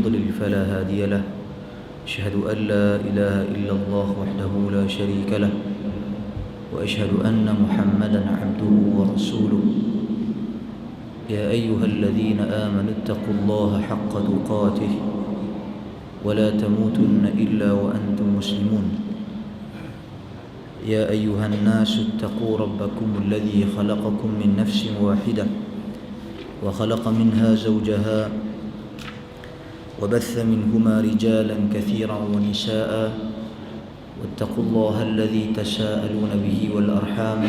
يضلل فلا هادي له أشهد أن لا إله إلا الله وحده لا شريك له وأشهد أن محمدا عبده ورسوله يا أيها الذين آمنوا اتقوا الله حق تقاته ولا تموتن إلا وأنتم مسلمون يا أيها الناس اتقوا ربكم الذي خلقكم من نفس واحدة وخلق منها زوجها وبث منهما رجالا كثيرا ونساء واتقوا الله الذي تساءلون به والأرحام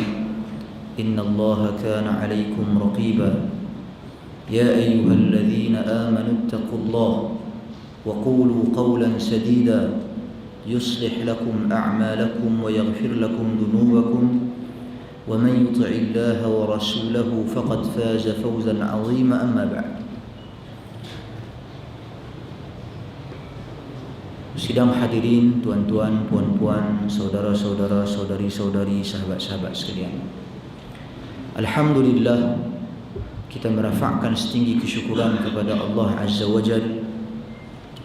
إن الله كان عليكم رقيبا يا أيها الذين آمنوا اتقوا الله وقولوا قولا سديدا يصلح لكم أعمالكم ويغفر لكم ذنوبكم ومن يطع الله ورسوله فقد فاز فوزا عظيما أما بعد. Sidang hadirin, tuan-tuan, puan-puan, saudara-saudara, saudari-saudari, sahabat-sahabat sekalian. Alhamdulillah, kita merafakkan setinggi kesyukuran kepada Allah Azza wa Jalla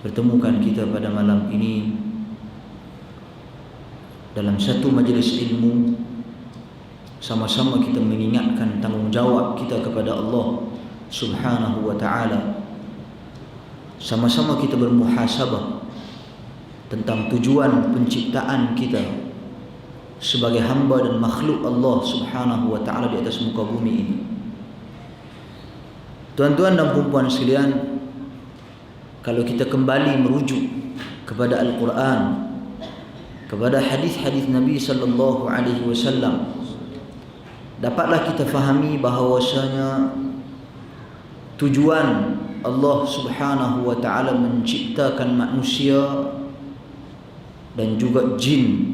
pertemukan kita pada malam ini dalam satu majlis ilmu. Sama-sama kita mengingatkan tanggungjawab kita kepada Allah Subhanahu wa ta'ala. Sama-sama kita bermuhasabah tentang tujuan penciptaan kita sebagai hamba dan makhluk Allah Subhanahu wa ta'ala di atas muka bumi ini. Tuan-tuan dan puan-puan sekalian, kalau kita kembali merujuk kepada Al-Quran, kepada hadis-hadis Nabi sallallahu alaihi wasallam, dapatlah kita fahami bahawasanya tujuan Allah Subhanahu wa ta'ala menciptakan manusia dan juga jin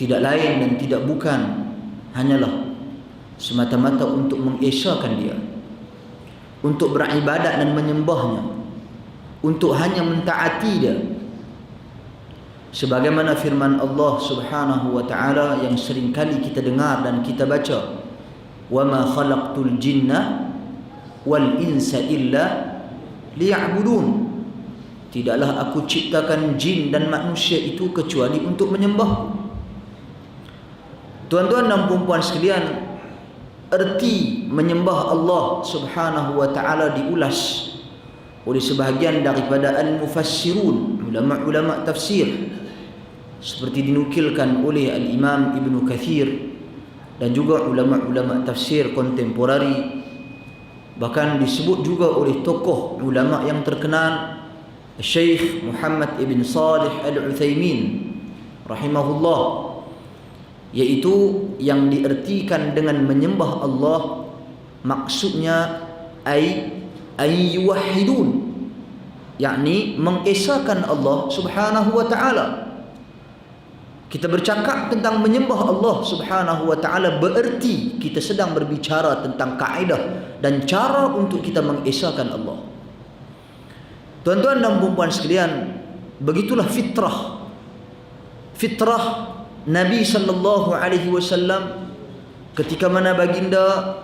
tidak lain dan tidak bukan hanyalah semata-mata untuk mengesakan dia, untuk beribadat dan menyembahnya, untuk hanya mentaati dia. Sebagaimana firman Allah Subhanahu wa ta'ala yang seringkali kita dengar dan kita baca, wa ma khalaqtul jinna wal insa illa liya'budun. Tidaklah aku ciptakan jin dan manusia itu kecuali untuk menyembah. Tuan-tuan dan puan-puan sekalian, erti menyembah Allah Subhanahu wa ta'ala diulas oleh sebahagian daripada al-mufassirun, ulama-ulama tafsir, seperti dinukilkan oleh al-Imam Ibn Kathir dan juga ulama-ulama tafsir kontemporari. Bahkan disebut juga oleh tokoh ulama yang terkenal, Syekh Muhammad ibn Salih Al-Uthaymin rahimahullah, yaitu yang diertikan dengan menyembah Allah maksudnya yuwahhidun, yakni mengesakan Allah Subhanahu wa ta'ala. Kita bercakap tentang menyembah Allah Subhanahu wa ta'ala bererti kita sedang berbicara tentang kaedah dan cara untuk kita mengesakan Allah. Tuan-tuan dan puan-puan sekalian, begitulah fitrah Nabi sallallahu alaihi wasallam ketika mana baginda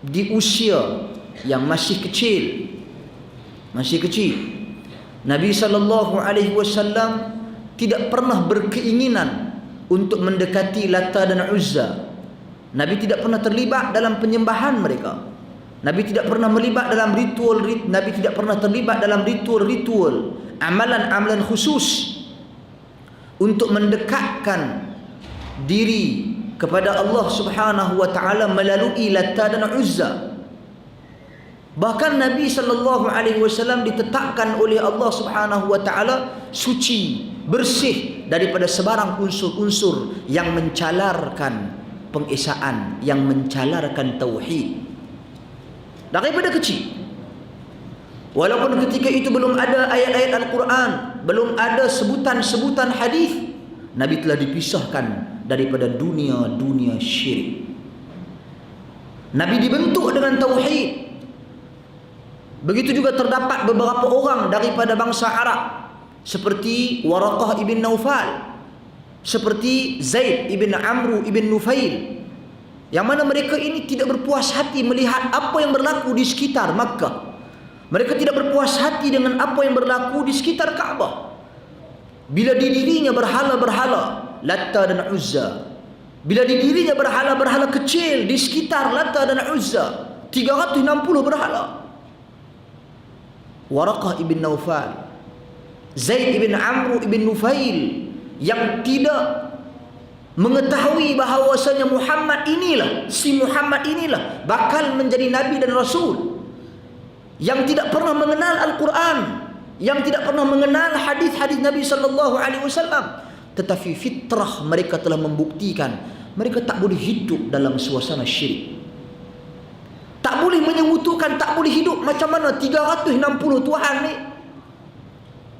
di usia yang masih kecil. Nabi sallallahu alaihi wasallam tidak pernah berkeinginan untuk mendekati Lata dan Uzza. Nabi tidak pernah terlibat dalam penyembahan mereka. Nabi tidak pernah terlibat dalam ritual, amalan-amalan khusus untuk mendekatkan diri kepada Allah Subhanahu wa ta'ala melalui Lata dan Uzza. Bahkan Nabi sallallahu alaihi wasallam ditetapkan oleh Allah Subhanahu wa ta'ala suci, bersih daripada sebarang unsur-unsur yang mencalarkan pengesaan, yang mencalarkan tauhid. Daripada kecil, walaupun ketika itu belum ada ayat-ayat Al-Quran, belum ada sebutan-sebutan hadis, Nabi telah dipisahkan daripada dunia syirik. Nabi dibentuk dengan tauhid. Begitu juga terdapat beberapa orang daripada bangsa Arab, seperti Waraqah ibn Naufal, seperti Zaid ibn Amru ibn Nufail, yang mana mereka ini tidak berpuas hati melihat apa yang berlaku di sekitar Makkah. Mereka tidak berpuas hati dengan apa yang berlaku di sekitar Kaabah. Bila didirinya berhala-berhala Latta dan Uzza, bila didirinya berhala-berhala kecil di sekitar Latta dan Uzza, 360 berhala. Waraqah ibn Naufal, Zaid ibn Amr ibn Nufail, yang tidak mengetahui bahawasanya Muhammad inilah, si Muhammad inilah bakal menjadi Nabi dan Rasul, yang tidak pernah mengenal Al-Quran, yang tidak pernah mengenal hadis-hadis Nabi SAW, tetapi fitrah mereka telah membuktikan mereka tak boleh hidup dalam suasana syirik, tak boleh menyekutukan, tak boleh hidup macam mana 360 Tuhan ni.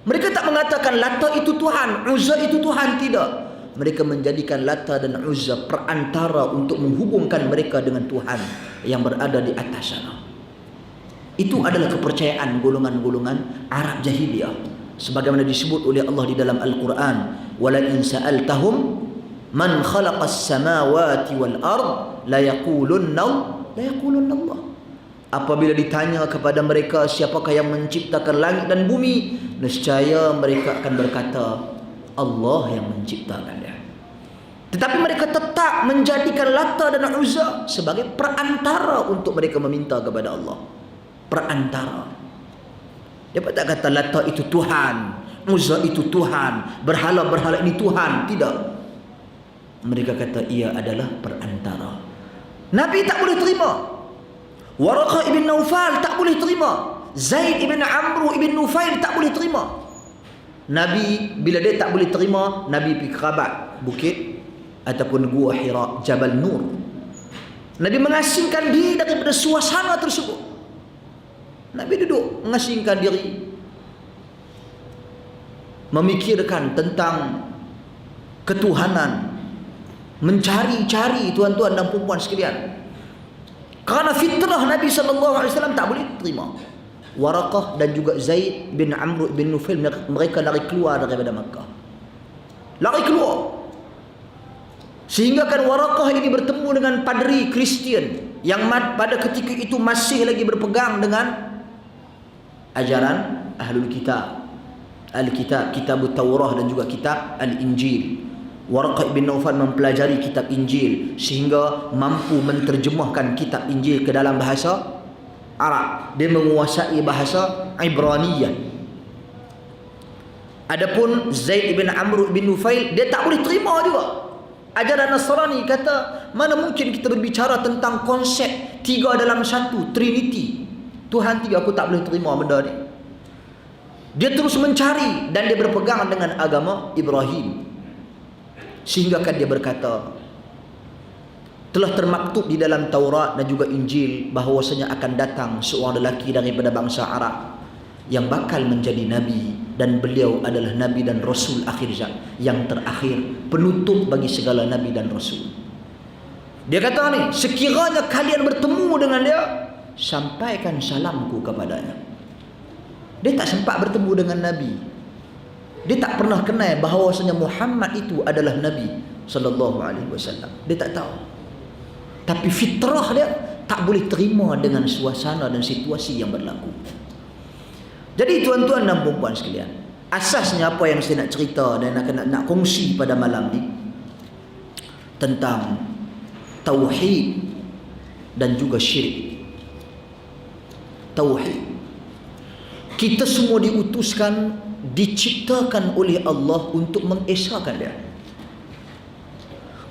Mereka tak mengatakan Latta itu Tuhan, Uzza itu Tuhan, tidak. Mereka menjadikan Latta dan Uzza perantara untuk menghubungkan mereka dengan Tuhan yang berada di atas sana. Itu adalah kepercayaan golongan-golongan Arab jahiliyah, sebagaimana disebut oleh Allah di dalam Al-Quran, wala in sa'altahum man khalaqas samawati wal ard la yaqulunna Allah. Apabila ditanya kepada mereka siapakah yang menciptakan langit dan bumi, nescaya mereka akan berkata Allah yang menciptakannya. Tetapi mereka tetap menjadikan Latta dan Uzza sebagai perantara untuk mereka meminta kepada Allah. Perantara. Dia tak kata Latta itu Tuhan, Uzza itu Tuhan, berhala-berhala ini Tuhan. Tidak. Mereka kata ia adalah perantara. Nabi tak boleh terima. Waraqah ibn Naufal tak boleh terima. Zaid ibn Amr ibn Nufail tak boleh terima. Nabi bila dia tak boleh terima, Nabi pergi kerabat bukit ataupun gua Hira, Jabal Nur. Nabi mengasingkan diri daripada suasana tersebut. Nabi duduk mengasingkan diri, memikirkan tentang ketuhanan, mencari-cari tuan-tuan dan puan-puan sekalian. Kerana fitrah Nabi SAW tak boleh terima. Waraqah dan juga Zaid bin Amr bin Nufail, mereka lari keluar daripada Makkah. Lari keluar. Sehingga kan Waraqah ini bertemu dengan padri Kristian yang pada ketika itu masih lagi berpegang dengan ajaran Ahlul Kitab, Al-Kitab, Kitab Taurat dan juga Kitab Al-Injil. Waraqah bin Naufal mempelajari kitab Injil sehingga mampu menterjemahkan kitab Injil ke dalam bahasa Arab. Dia menguasai bahasa Ibraniyah. Adapun Zaid bin Amr bin Nufail, dia tak boleh terima juga ajaran Nasrani. Kata, mana mungkin kita berbicara tentang konsep tiga dalam satu, Trinity, Tuhan tiga. Aku tak boleh terima benda ni. Dia terus mencari dan dia berpegang dengan agama Ibrahim. Sehingga kan dia berkata, telah termaktub di dalam Taurat dan juga Injil bahawasanya akan datang seorang lelaki daripada bangsa Arab yang bakal menjadi Nabi, dan beliau adalah Nabi dan Rasul akhir zaman, yang terakhir, penutup bagi segala Nabi dan Rasul. Dia kata ni, sekiranya kalian bertemu dengan dia, sampaikan salamku kepadanya. Dia tak sempat bertemu dengan Nabi. Dia tak pernah kenal bahawasanya Muhammad itu adalah Nabi sallallahu alaihi wasallam. Dia tak tahu. Tapi fitrah dia tak boleh terima dengan suasana dan situasi yang berlaku. Jadi tuan-tuan dan puan-puan sekalian, asasnya apa yang saya nak cerita dan nak kongsi pada malam ni tentang tauhid dan juga syirik. Tauhid. Kita semua diutuskan, diciptakan oleh Allah untuk mengesahkan dia.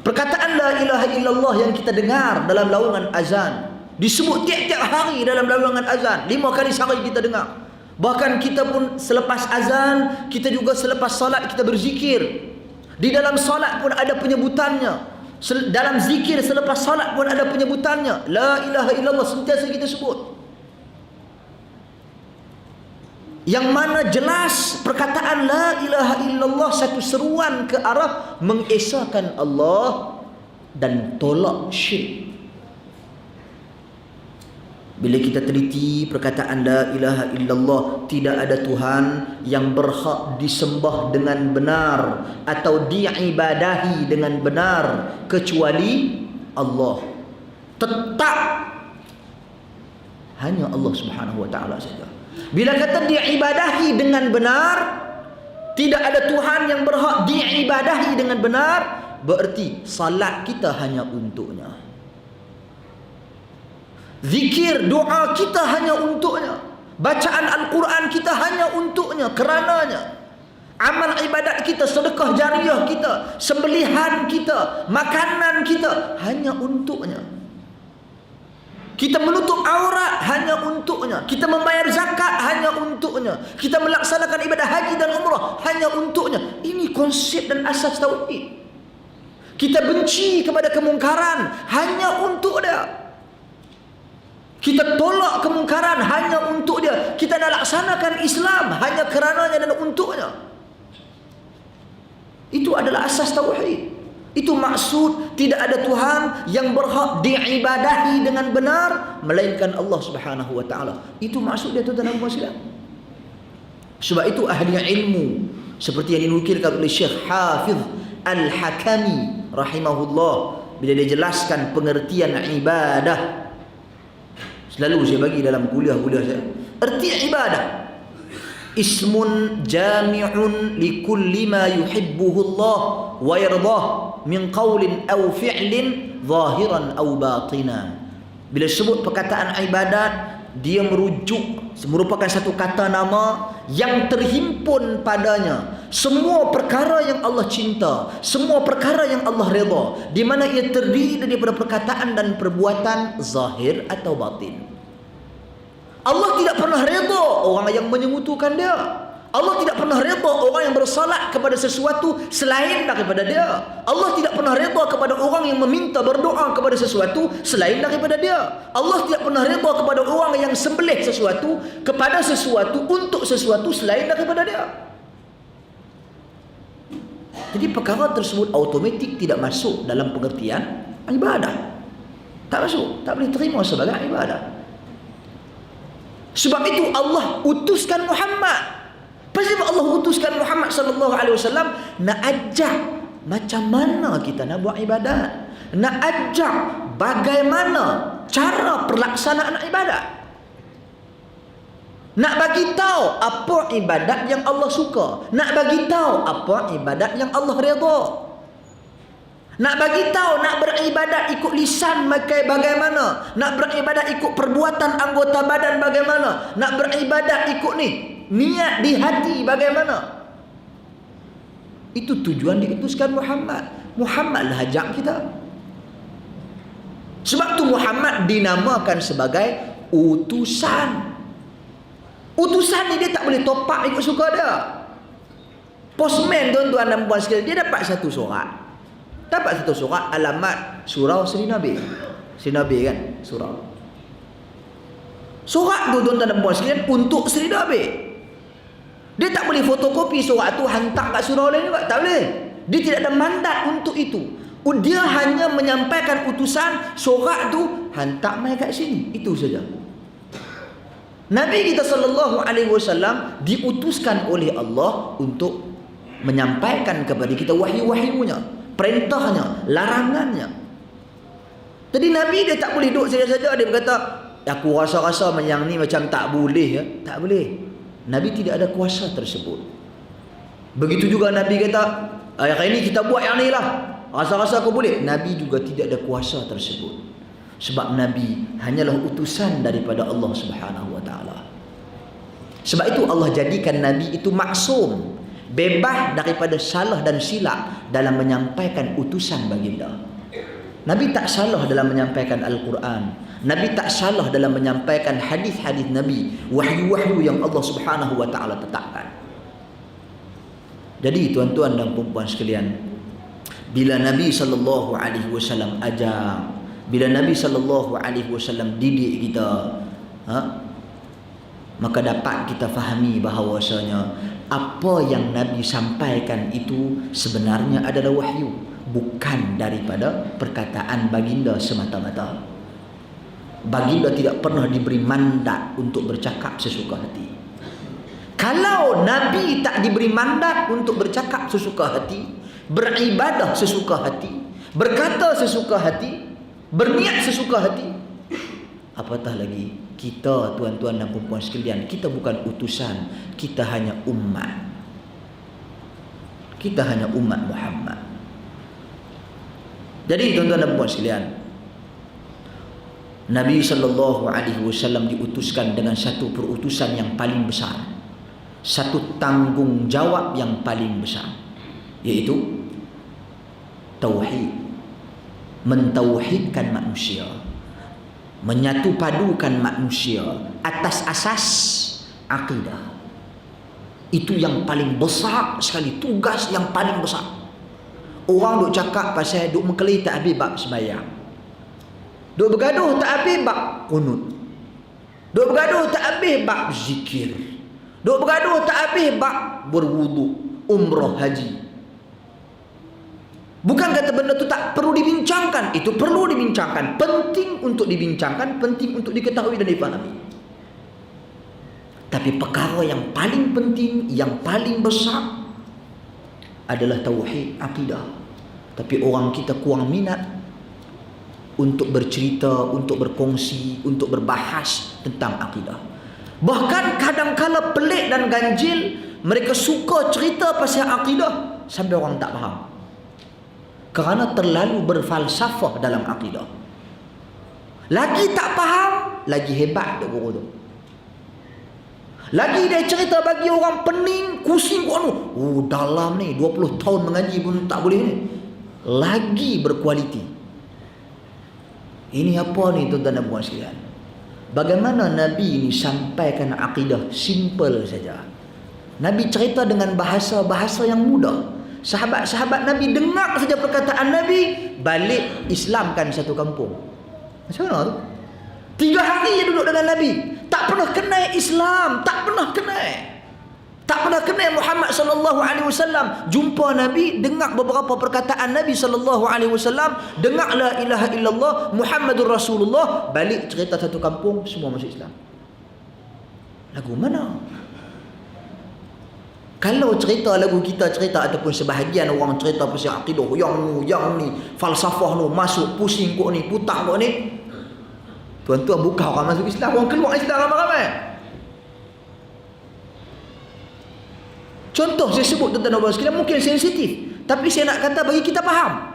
Perkataan la ilaha illallah yang kita dengar dalam laungan azan, disebut tiap-tiap hari dalam laungan azan, 5 kali sehari kita dengar. Bahkan kita pun selepas azan, kita juga selepas salat kita berzikir. Di dalam salat pun ada penyebutannya. Dalam zikir selepas salat pun ada penyebutannya. La ilaha illallah sentiasa kita sebut. Yang mana jelas perkataan la ilaha illallah satu seruan ke arah mengesahkan Allah dan tolak syirik. Bila kita teliti perkataan la ilaha illallah, tidak ada Tuhan yang berhak disembah dengan benar atau diibadahi dengan benar kecuali Allah. Tetap hanya Allah Subhanahu wa taala saja. Bila kata diibadahi dengan benar, tidak ada Tuhan yang berhak diibadahi dengan benar, bererti salat kita hanya untuknya, zikir doa kita hanya untuknya, bacaan Al-Quran kita hanya untuknya, kerananya. Amal ibadat kita, sedekah jariah kita, sembelihan kita, makanan kita hanya untuknya. Kita menutup aurat hanya untuknya. Kita membayar zakat hanya untuknya. Kita melaksanakan ibadah haji dan umrah hanya untuknya. Ini konsep dan asas tauhid. Kita benci kepada kemungkaran hanya untuk dia. Kita tolak kemungkaran hanya untuk dia. Kita nak laksanakan Islam hanya kerananya dan untuknya. Itu adalah asas tauhid. Itu maksud tidak ada Tuhan yang berhak diibadahi dengan benar melainkan Allah Subhanahu wa taala. Itu maksud dia, tuan-tuan dan puan-puan. Sebab itu ahli ilmu seperti yang dinukilkan oleh Syekh Hafiz Al-Hakami rahimahullah, bila dia jelaskan pengertian ibadah, selalu saya bagi dalam kuliah-kuliah saya, erti ibadah ismun jami'un likulli ma yuhibbuhu Allah wa yardah min qawlin aw fi'lin zahiran aw batina. Bila sebut perkataan ibadat, dia merupakan satu kata nama yang terhimpun padanya semua perkara yang Allah cinta, semua perkara yang Allah redha, di mana ia terdiri daripada perkataan dan perbuatan zahir atau batin. Allah tidak pernah redha orang yang menyemutukan dia. Allah tidak pernah redha orang yang bersalat kepada sesuatu selain daripada dia. Allah tidak pernah redha kepada orang yang meminta berdoa kepada sesuatu selain daripada dia. Allah tidak pernah redha kepada orang yang sembelih sesuatu kepada sesuatu untuk sesuatu selain daripada dia. Jadi perkara tersebut automatik tidak masuk dalam pengertian ibadah. Tak masuk, tak boleh terima sebagai ibadah. Sebab itu Allah utuskan Muhammad. Pasti Allah utuskan Muhammad sallallahu alaihi wasallam nak ajak macam mana kita nak buat ibadat, nak ajak bagaimana cara pelaksanaan ibadat, nak bagi tahu apa ibadat yang Allah suka, nak bagi tahu apa ibadat yang Allah redha, nak bagi tahu nak beribadat ikut lisan bagaimana, nak beribadat ikut perbuatan anggota badan bagaimana, nak beribadat ikut niat di hati bagaimana. Itu tujuan diutuskan Muhammad. Muhammadlah ajak kita. Sebab tu Muhammad dinamakan sebagai utusan. Utusan ni dia tak boleh topak ikut suka dia. Postman, tuan-tuan dan puan sekalian, dia dapat satu surat. Dapat satu surat alamat surau Seri Nabi. Seri Nabi kan surau. Surat tu, tuan-tuan dan puan sekalian, untuk Seri Nabi. Dia tak boleh fotokopi surat tu hantar kat surau lain juga, tak boleh. Dia tidak ada mandat untuk itu. Dia hanya menyampaikan utusan, surat tu hantar mai kat sini, itu saja. Nabi kita sallallahu alaihi wasallam diutuskan oleh Allah untuk menyampaikan kepada kita wahyu-wahyunya, perintahnya, larangannya. Jadi Nabi dia tak boleh duduk saja-saja dia berkata, aku rasa-rasa yang ni macam tak boleh ya. Tak boleh. Nabi tidak ada kuasa tersebut. Begitu juga Nabi kata, hari ini kita buat yang ni lah, rasa-rasa aku boleh. Nabi juga tidak ada kuasa tersebut. Sebab Nabi hanyalah utusan daripada Allah Subhanahu wa taala. Sebab itu Allah jadikan Nabi itu maksum, bebas daripada salah dan silap dalam menyampaikan utusan baginda. Nabi tak salah dalam menyampaikan Al-Quran. Nabi tak salah dalam menyampaikan hadis-hadis Nabi, wahyu-wahyu yang Allah Subhanahu wa taala tetapkan. Jadi tuan-tuan dan puan-puan sekalian, bila Nabi sallallahu alaihi wasallam ajar, bila Nabi sallallahu alaihi wasallam didik kita, maka dapat kita fahami bahawasanya apa yang Nabi sampaikan itu sebenarnya adalah wahyu, bukan daripada perkataan baginda semata-mata. Baginda tidak pernah diberi mandat untuk bercakap sesuka hati. Kalau Nabi tak diberi mandat untuk bercakap sesuka hati, beribadah sesuka hati, berkata sesuka hati, berniat sesuka hati, apatah lagi Kita, tuan-tuan dan puan-puan sekalian, kita bukan utusan, kita hanya umat. Kita hanya umat Muhammad. Jadi tuan-tuan dan puan sekalian, Nabi SAW diutuskan dengan satu perutusan yang paling besar, satu tanggungjawab yang paling besar, yaitu tauhid, mentauhidkan manusia, menyatupadukan manusia atas asas akidah. Itu yang paling besar sekali, tugas yang paling besar. Orang duk cakap pasal duk mengkelih tak habis bab sembahyang, duk bergaduh tak habis bab kunut, duk bergaduh tak habis bab zikir, duk bergaduh tak habis bab berwuduk, umrah, haji. Bukan kata benda tu tak perlu dibincangkan, itu perlu dibincangkan, penting untuk dibincangkan, penting untuk diketahui dan dipahami. Tapi perkara yang paling penting, yang paling besar adalah tauhid, akidah. Tapi orang kita kurang minat untuk bercerita, untuk berkongsi, untuk berbahas tentang akidah. Bahkan kadang-kala pelik dan ganjil, mereka suka cerita pasal akidah sampai orang tak faham, kerana terlalu berfalsafah dalam akidah. Lagi tak faham, lagi hebat tu guru tu. Lagi dia cerita bagi orang pening, kusing Quran. Oh, dalam ni 20 tahun mengaji pun tak boleh ni. Lagi berkualiti. Ini apa ni tuan-tuan dan puan sekalian? Bagaimana Nabi ni sampaikan akidah simple saja. Nabi cerita dengan bahasa-bahasa yang mudah. Sahabat-sahabat Nabi dengar saja perkataan Nabi, balik Islamkan satu kampung. Macam mana tu? 3 hari dia duduk dengan Nabi, tak pernah kenal Islam, tak pernah kenal Muhammad sallallahu alaihi wasallam. Jumpa Nabi, dengar beberapa perkataan Nabi sallallahu alaihi wasallam, dengar la ilaha illallah Muhammadur Rasulullah, balik cerita satu kampung semua masuk Islam. Lagu mana? Kalau cerita lagu kita cerita ataupun sebahagian orang cerita pasal akidah yang ni falsafah ni masuk pusing kok ni, putar kok ni, tuan-tuan bukan orang masuk Islam, orang keluar Islam ramai-ramai. Contoh saya sebut tuan-tuan dan puan sekalian, mungkin sensitif, tapi saya nak kata bagi kita faham.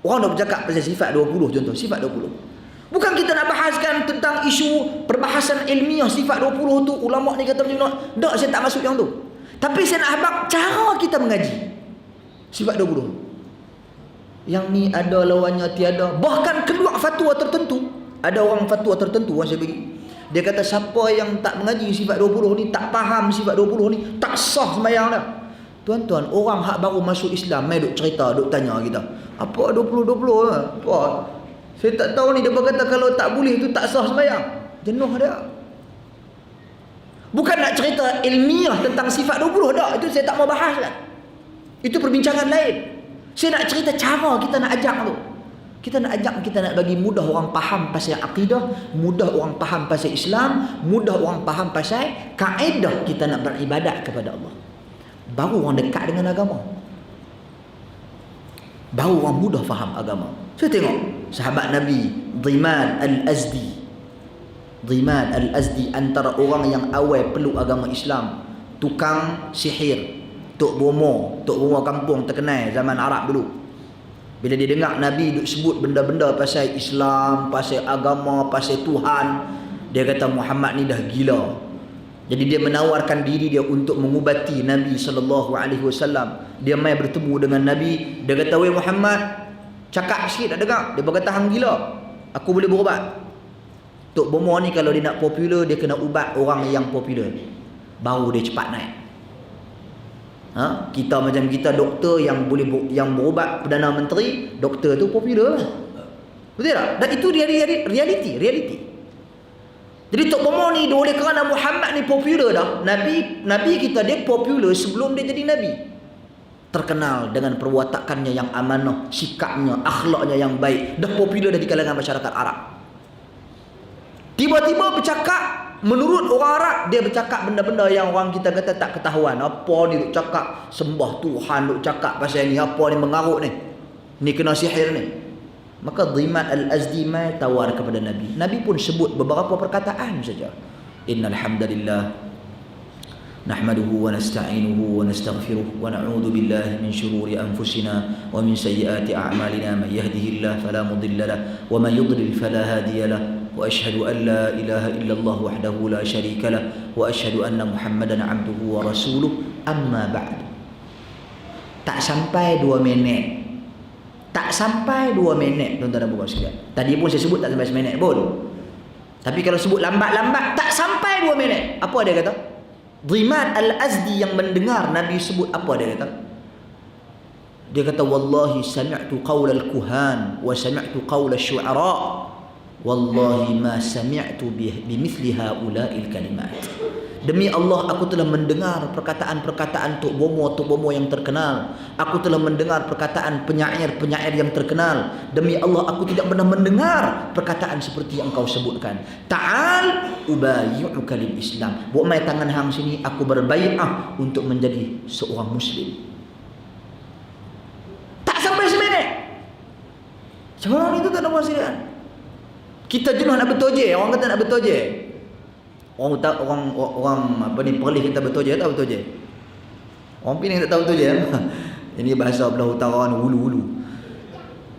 Orang dah bercakap pasal sifat 20, contoh sifat 20. Bukan kita nak bahaskan tentang isu perbahasan ilmiah sifat 20 tu, ulama ni kata macam mana. Tak, saya tak masuk yang tu. Tapi saya nak habaq cara kita mengaji sifat 20. Yang ni ada lawannya tiada. Bahkan keluar fatwa tertentu. Ada orang fatwa tertentu yang saya bagi. Dia kata siapa yang tak mengaji sifat 20 ni, tak faham sifat 20 ni, tak sah sembahyang dah. Tuan-tuan, orang hak baru masuk Islam mai duk cerita, duk tanya kita, apa 20-20 apa? Saya tak tahu ni, dia berkata kalau tak boleh tu tak sah sembahyang. Jenuh dia. Bukan nak cerita ilmiah tentang sifat 20 dah, itu saya tak mau bahas lah. Itu perbincangan lain. Saya nak cerita cara kita nak ajak tu. Kita nak ajak, kita nak bagi mudah orang faham pasal akidah, mudah orang faham pasal Islam, mudah orang faham pasal kaedah kita nak beribadat kepada Allah. Baru orang dekat dengan agama. Baru orang mudah faham agama. Saya tengok sahabat Nabi Dhiman Al-Azdi antara orang yang awal peluk agama Islam, tukang sihir, Tok Bomo kampung terkenal zaman Arab dulu. Bila dia dengar Nabi duk sebut benda-benda pasal Islam, pasal agama, pasal Tuhan, dia kata Muhammad ni dah gila. Jadi dia menawarkan diri dia untuk mengubati Nabi SAW. Dia mai bertemu dengan Nabi, dia kata, "Weh Muhammad, cakap sikit tak dengar." Dia berkata, "Hang gila, aku boleh berubat." Tok Bomo ni kalau dia nak popular, dia kena ubat orang yang popular, baru dia cepat naik. Kita macam kita doktor yang boleh yang berubat Perdana Menteri, doktor tu popular lah. Betul tak? Dan itu reality. Jadi Tok Bomo ni oleh kerana Muhammad ni popular dah, Nabi kita dia popular sebelum dia jadi Nabi. Terkenal dengan perwatakannya yang amanah, sikapnya, akhlaknya yang baik, dah popular dah di kalangan masyarakat Arab. Tiba-tiba bercakap, menurut orang Arab, dia bercakap benda-benda yang orang kita kata tak ketahuan. Apa ni duk cakap sembah Tuhan, duk cakap pasal ni, apa ni mengarut ni, ni kena sihir ni. Maka Dhimat Al-Azdi mai tawar kepada Nabi. Nabi pun sebut beberapa perkataan saja. Innal hamdalillah nahmaduhu wa nasta'inuhu wa nastaghfiruh wa na'udzu billahi min shururi anfusina wa min sayyiati a'malina, man yahdihillahu fala mudilla lahu wa man yudlil fala hadiya lahu, wa asyhadu an la ilaha illallah wahdahu la syarika lahu wa asyhadu anna Muhammadan 'abduhu wa rasuluh. Amma ba'd. Tak sampai 2 minit. Tak sampai 2 minit, tuan-tuan dan puan sekalian. Tadi pun saya sebut tak sampai 1 minit pun. Tapi kalau sebut lambat-lambat tak sampai 2 minit. Apa dia kata? Dhimat Al-Azdi yang mendengar Nabi sebut, apa dia kata? Dia kata, wallahi sami'tu qawla al-kuhan wa sami'tu qawla syu'ara wallahi ma sami'tu bimithli haula'il kalimat. Demi Allah, aku telah mendengar perkataan-perkataan Tok Bomo yang terkenal. Aku telah mendengar perkataan penyair-penyair yang terkenal. Demi Allah, aku tidak pernah mendengar perkataan seperti yang kau sebutkan. Ta'al ubayyu'uka lil Islam. Buat mai tangan hang sini, aku berbai'ah untuk menjadi seorang Muslim. Tak sampai seminit. Sekarang itu tak ada masalah. Kita jenuh nak bertojeh. Orang kata nak bertojeh. Orang apa ni, Perlis kita bertojeh, tak bertojeh. Orang Penang tak tahu bertojeh. Ini bahasa belah utara ni, hulu-hulu.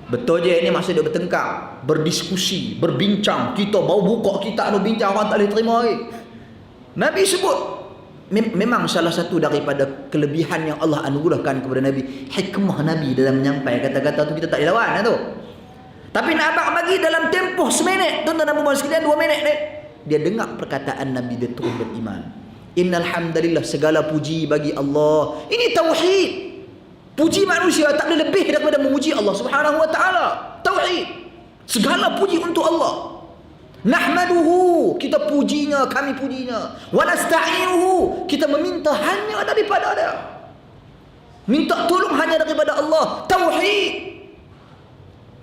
Bertojeh ni maksud dia bertengkar, berdiskusi, berbincang. Kita baru buka kita nak bincang, orang tak boleh terima lagi. Nabi sebut, memang salah satu daripada kelebihan yang Allah anugerahkan kepada Nabi, hikmah Nabi dalam menyampaikan kata-kata tu kita tak boleh lawan tu. Tapi nak abang bagi dalam tempoh seminit, tuan-tuan dan puan sekalian, 2 minit ni, dia dengar perkataan Nabi, dia terus beriman. Innal hamdalillah, segala puji bagi Allah. Ini tauhid. Puji manusia tak boleh lebih daripada memuji Allah Subhanahu wa taala. Tauhid. Segala puji untuk Allah. Nahmaduhu, kita pujinya, kami pujinya. Wa nasta'inuhu, kita meminta hanya daripada Dia. Minta tolong hanya daripada Allah. Tauhid.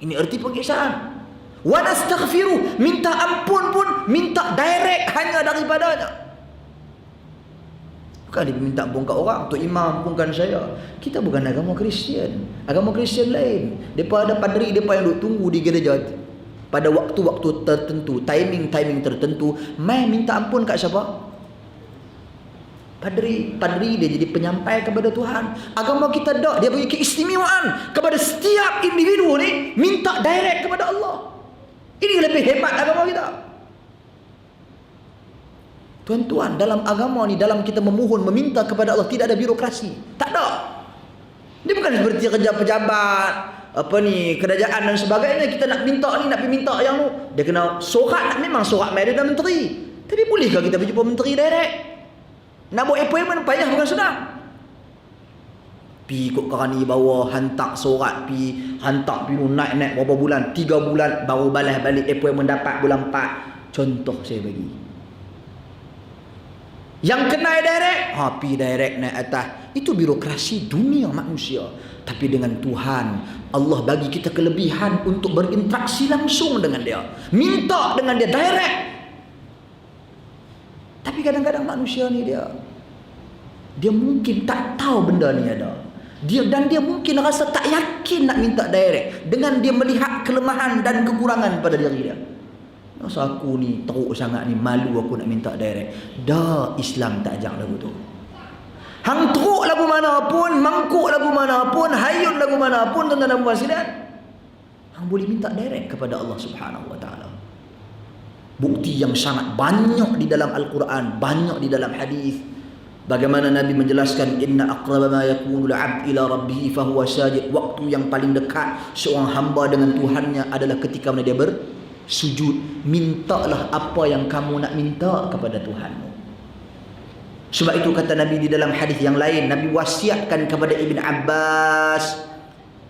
Ini erti pengisaan. Wa nastaghfiruh, minta ampun pun minta direct hanya daripadanya. Bukan dia minta ampun kat orang, Tok Imam ampunkan saya. Kita bukan agama Kristian. Agama Kristian lain. Depa ada padri depa yang duk tunggu di gereja pada waktu-waktu tertentu, timing tertentu, mai minta ampun kat siapa? Padri dia jadi penyampai kepada Tuhan. Agama kita dak, dia bagi keistimewaan kepada setiap individu ni minta direct kepada Allah. Ini lebih hebat agama kita. Tuan-tuan, dalam agama ni, dalam kita memohon, meminta kepada Allah, tidak ada birokrasi. Tak ada. Dia bukan seperti kerja pejabat, apa ni, kerajaan dan sebagainya. Kita nak minta ni, nak pergi minta yang tu, dia kena sorat. Memang sorat mai dia menteri. Tapi bolehkah kita berjumpa menteri direct? Nak buat appointment payah, bukan senang. Pi ikut kerani bawah, hantar sorat, hantar naik berapa bulan, 3 bulan baru balas balik appointment dapat bulan 4. Contoh saya bagi. Yang kenal direct, pi direct naik atas. Itu birokrasi dunia manusia. Tapi dengan Tuhan, Allah bagi kita kelebihan untuk berinteraksi langsung dengan Dia. Minta dengan Dia direct. Tapi kadang-kadang manusia ni dia mungkin tak tahu benda ni ada. Dia mungkin rasa tak yakin nak minta direct, dengan dia melihat kelemahan dan kekurangan pada diri dia. Masa aku ni teruk sangat ni, malu aku nak minta direct. Dah, Islam tak ajak lagu tu. Hang teruk lagu mana pun, mangkuk lagu mana pun, hayun lagu mana pun, tuan-tuan dan puan sekalian, hang boleh minta direct kepada Allah Subhanahu wa taala. Bukti yang sangat banyak di dalam Al-Quran, banyak di dalam hadis. Bagaimana Nabi menjelaskan, inna aqraba ma yakunu al-'abd ila rabbih fa huwa sajid. Waktu yang paling dekat seorang hamba dengan Tuhannya adalah ketika dia bersujud. Mintalah apa yang kamu nak minta kepada Tuhanmu. Sebab itu kata Nabi di dalam hadis yang lain, Nabi wasiatkan kepada Ibn Abbas.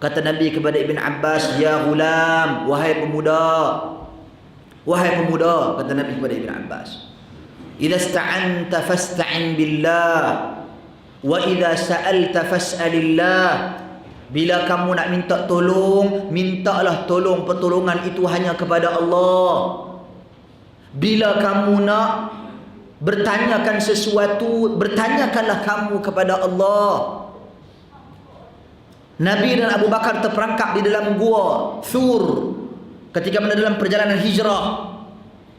Kata Nabi kepada Ibn Abbas, ya ghulam, wahai pemuda, kata Nabi kepada Ibn Abbas, idza sta'anta fasta'in billah wa idza sa'alta fas'alillah. Bila kamu nak minta tolong, mintalah pertolongan itu hanya kepada Allah. Bila kamu nak bertanyakan sesuatu, bertanyakanlah kamu kepada Allah. Nabi dan Abu Bakar terperangkap di dalam gua Thur. ketika mana dalam perjalanan hijrah.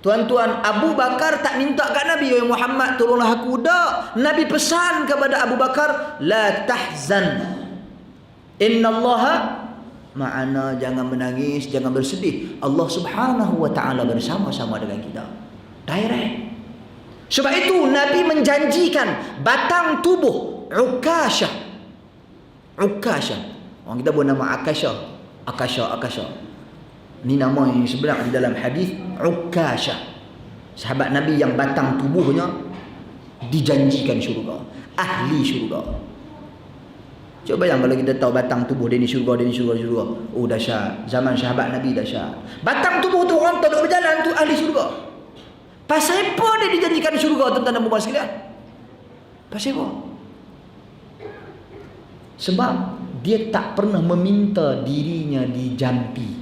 Tuan-tuan, Abu Bakar tak minta kat Nabi, "Ya Muhammad, tolonglah aku." Tak. Nabi pesan kepada Abu Bakar, "La tahzan. Innallaha ma'ana." Jangan menangis, jangan bersedih. Allah Subhanahu wa taala bersama-sama dengan kita. Direct. Sebab itu Nabi menjanjikan batang tubuh Ukasyah. Ukasyah. Orang kita buat nama Akasha. Akasha. Ini nama yang sebenar di dalam hadis, Ukasyah. Sahabat Nabi yang batang tubuhnya dijanjikan syurga, ahli syurga. Coba bayang kalau kita tahu batang tubuh dia ni syurga, dia ni syurga. Oh dahsyat. Zaman sahabat Nabi dahsyat. Batang tubuh tu orang tak berjalan tu ahli syurga. Pasal apa dia dijanjikan syurga, tuan-tuan dan puan sekalian? Pasal apa? Sebab dia tak pernah meminta dirinya dijampi.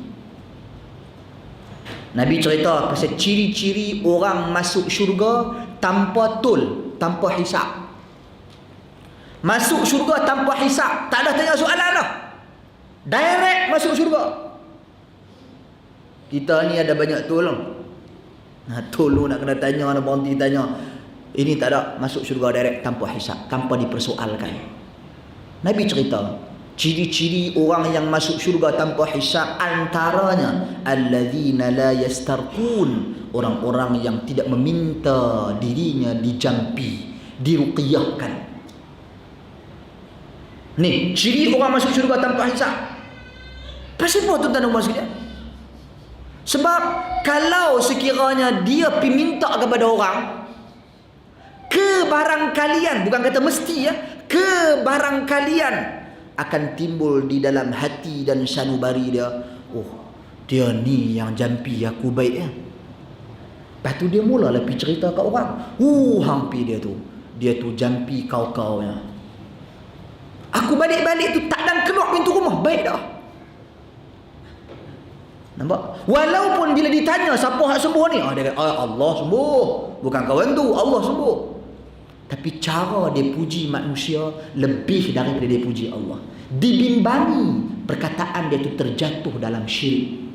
Nabi cerita pasal ciri-ciri orang masuk syurga tanpa tol, tanpa hisap. Masuk syurga tanpa hisap, tak ada tanya soalan dah. Direct masuk syurga. Kita ni ada banyak tol. Tol nak kena tanya, nak berhenti tanya. Ini tak ada, masuk syurga direct tanpa hisap, tanpa dipersoalkan. Nabi cerita ciri-ciri orang yang masuk syurga tanpa hisab, antaranya alladzina la yastarqun, orang-orang yang tidak meminta dirinya dijampi, diruqyahkan. Ni ciri orang masuk syurga tanpa hisab. Pasal apa tuan-tuan dan puan sekalian? Sebab kalau sekiranya dia pergi minta kepada orang, kebarangkalian, bukan kata mesti ya, kebarangkalian akan timbul di dalam hati dan sanubari dia, oh dia ni yang jampi aku baik ya. Lepas tu dia mulalah pergi cerita kat orang, hampir dia tu jampi kau-kaunya. Aku balik-balik tu tak dan keluar pintu rumah, baik dah. Nampak? Walaupun bila ditanya siapa hak sembuh ni, dia kata Allah sembuh, bukan kawan tu, Allah sembuh. Tapi cara dia puji manusia lebih daripada dia puji Allah. Dibimbangi perkataan dia tu terjatuh dalam syirik.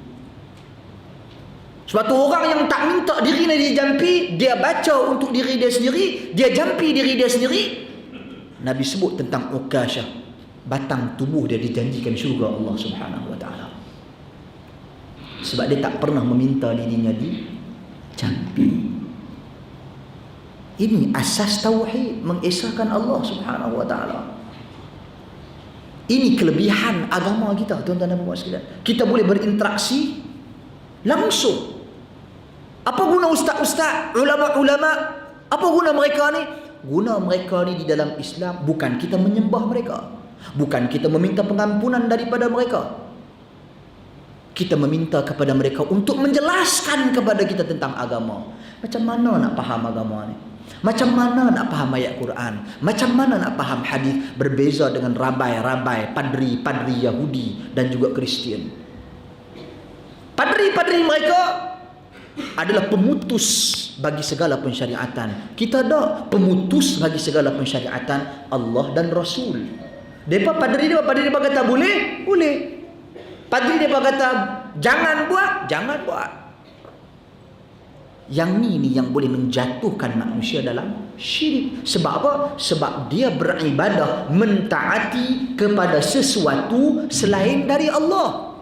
Sebab tu orang yang tak minta diri dia dijampi, dia baca untuk diri dia sendiri, dia jampi diri dia sendiri. Nabi sebut tentang Ukasyah, batang tubuh dia dijanjikan syurga Allah Subhanahu wa taala. Sebab dia tak pernah meminta dirinya dijampi. Ini asas tauhid, mengesahkan Allah Subhanahu wa taala. Ini kelebihan agama kita, tuan-tuan dan puan sekalian. Kita boleh berinteraksi langsung. Apa guna ustaz-ustaz, ulama-ulama? Apa guna mereka ni? Guna mereka ni di dalam Islam bukan kita menyembah mereka, bukan kita meminta pengampunan daripada mereka. Kita meminta kepada mereka untuk menjelaskan kepada kita tentang agama. Macam mana nak faham agama ni? Macam mana nak faham ayat Quran? Macam mana nak faham hadis? Berbeza dengan rabai-rabai, padri-padri Yahudi dan juga Kristian. Padri-padri mereka adalah pemutus bagi segala pensyariatan. Kita ada pemutus bagi segala pensyariatan Allah dan Rasul. Depa padri dia kata boleh, boleh. Padri dia kata jangan buat, jangan buat. Yang ni yang boleh menjatuhkan manusia dalam syirik. Sebab apa? Sebab dia beribadah mentaati kepada sesuatu selain dari Allah.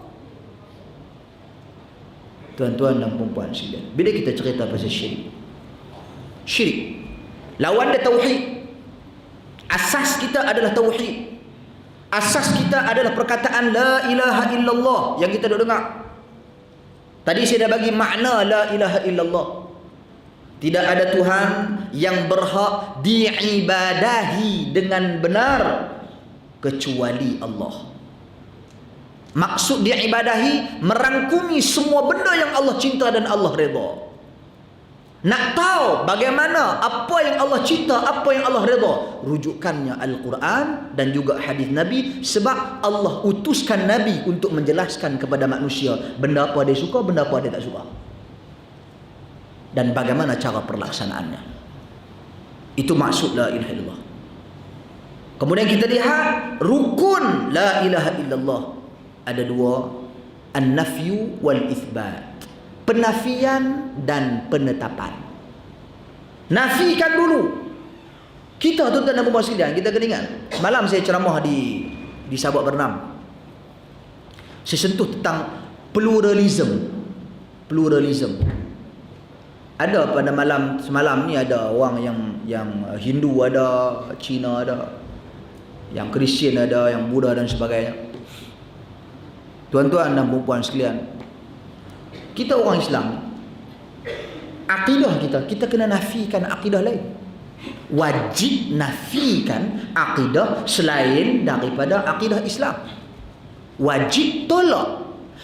Tuan-tuan dan puan-puan sekalian, bila kita cerita pasal syirik, lawan dia tauhid. Asas kita adalah tauhid. Asas kita adalah perkataan la ilaha illallah yang kita dah dengar. Tadi saya dah bagi makna la ilaha illallah. Tidak ada Tuhan yang berhak diibadahi dengan benar kecuali Allah. Maksud diibadahi merangkumi semua benda yang Allah cinta dan Allah redha. Nak tahu bagaimana apa yang Allah cinta, apa yang Allah redha, rujukannya Al-Quran dan juga hadis Nabi. Sebab Allah utuskan Nabi untuk menjelaskan kepada manusia benda apa dia suka, benda apa dia tak suka, dan bagaimana cara perlaksanaannya. Itu maksud la ilaha illallah. Kemudian kita lihat rukun la ilaha illallah. Ada dua. An-nafyu wal itsbat. Penafian dan penetapan. Nafikan dulu. Kita tuan-tuan dan puan sekalian, kita kena ingat. Semalam saya ceramah di Sabak Bernam. Saya sentuh tentang pluralism. Ada pada semalam ni ada orang yang Hindu ada, Cina ada, yang Kristian ada, yang Buddha dan sebagainya. Tuan-tuan dan puan sekalian, kita orang Islam, akidah kita kena nafikan akidah lain. Wajib nafikan akidah selain daripada akidah Islam. Wajib tolak.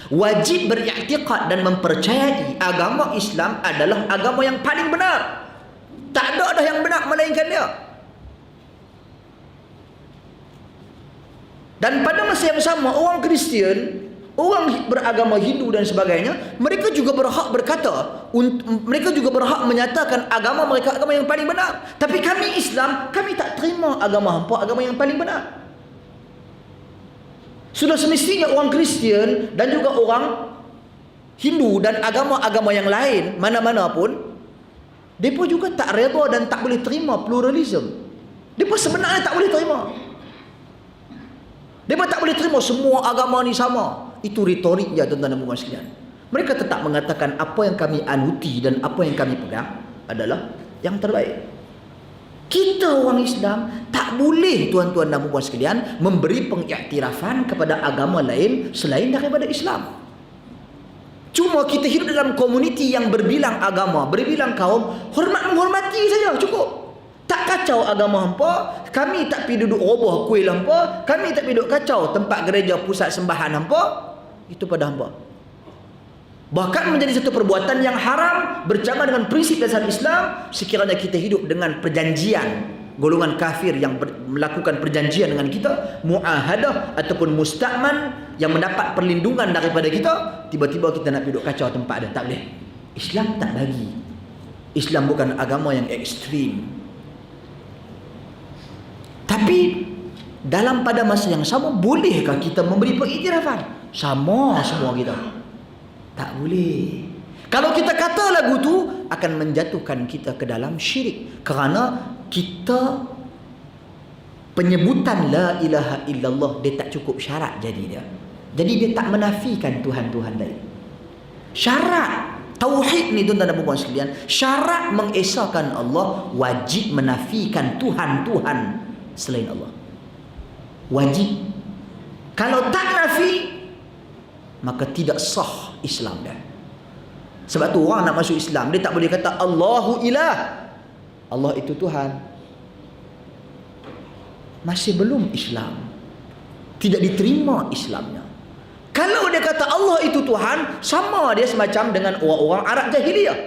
Wajib beriktikad dan mempercayai agama Islam adalah agama yang paling benar. Tak ada dah yang benar melainkan dia. Dan pada masa yang sama, orang Kristian, orang beragama Hindu dan sebagainya, mereka juga berhak berkata, mereka juga berhak menyatakan agama mereka agama yang paling benar. Tapi kami Islam, kami tak terima agama hampa agama yang paling benar. Sudah semestinya orang Kristian dan juga orang Hindu dan agama-agama yang lain mana-mana pun, mereka juga tak reda dan tak boleh terima pluralism. Mereka sebenarnya tak boleh terima. Mereka tak boleh terima semua agama ni sama. Itu retorik je tuan-tuan dan puan sekalian. Mereka tetap mengatakan apa yang kami anuti dan apa yang kami pegang adalah yang terbaik. Kita orang Islam tak boleh tuan-tuan dan puan sekalian memberi pengiktirafan kepada agama lain selain daripada Islam. Cuma kita hidup dalam komuniti yang berbilang agama, berbilang kaum, hormat menghormati saja cukup. Tak kacau agama hampa, kami tak pergi duduk roboh kuil hampa, kami tak pergi duduk kacau tempat gereja pusat sembahan hampa. Itu pada hampa. Bahkan menjadi satu perbuatan yang haram bercanggah dengan prinsip dasar Islam sekiranya kita hidup dengan perjanjian. Golongan kafir yang melakukan perjanjian dengan kita, muahadah ataupun musta'man yang mendapat perlindungan daripada kita, tiba-tiba kita nak duduk kacau tempat dia, tak boleh. Islam tak bagi. Islam bukan agama yang ekstrim. Tapi dalam pada masa yang sama, bolehkah kita memberi pengiktirafan? Sama semua kita. Tak boleh. Kalau kita kata lagu tu akan menjatuhkan kita ke dalam syirik. Kerana kita penyebutan la ilaha illallah dia tak cukup syarat jadi dia. Jadi dia tak menafikan Tuhan-Tuhan lain. Syarat tauhid ni tuan-tuan dan puan sekalian, syarat mengesahkan Allah, wajib menafikan Tuhan-Tuhan selain Allah. Wajib. Kalau tak nafi, maka tidak sah Islam dia. Sebab tu orang nak masuk Islam, dia tak boleh kata Allahu ilah, Allah itu Tuhan. Masih belum Islam. Tidak diterima Islamnya. Kalau dia kata Allah itu Tuhan, sama dia semacam dengan orang-orang Arab jahiliyah.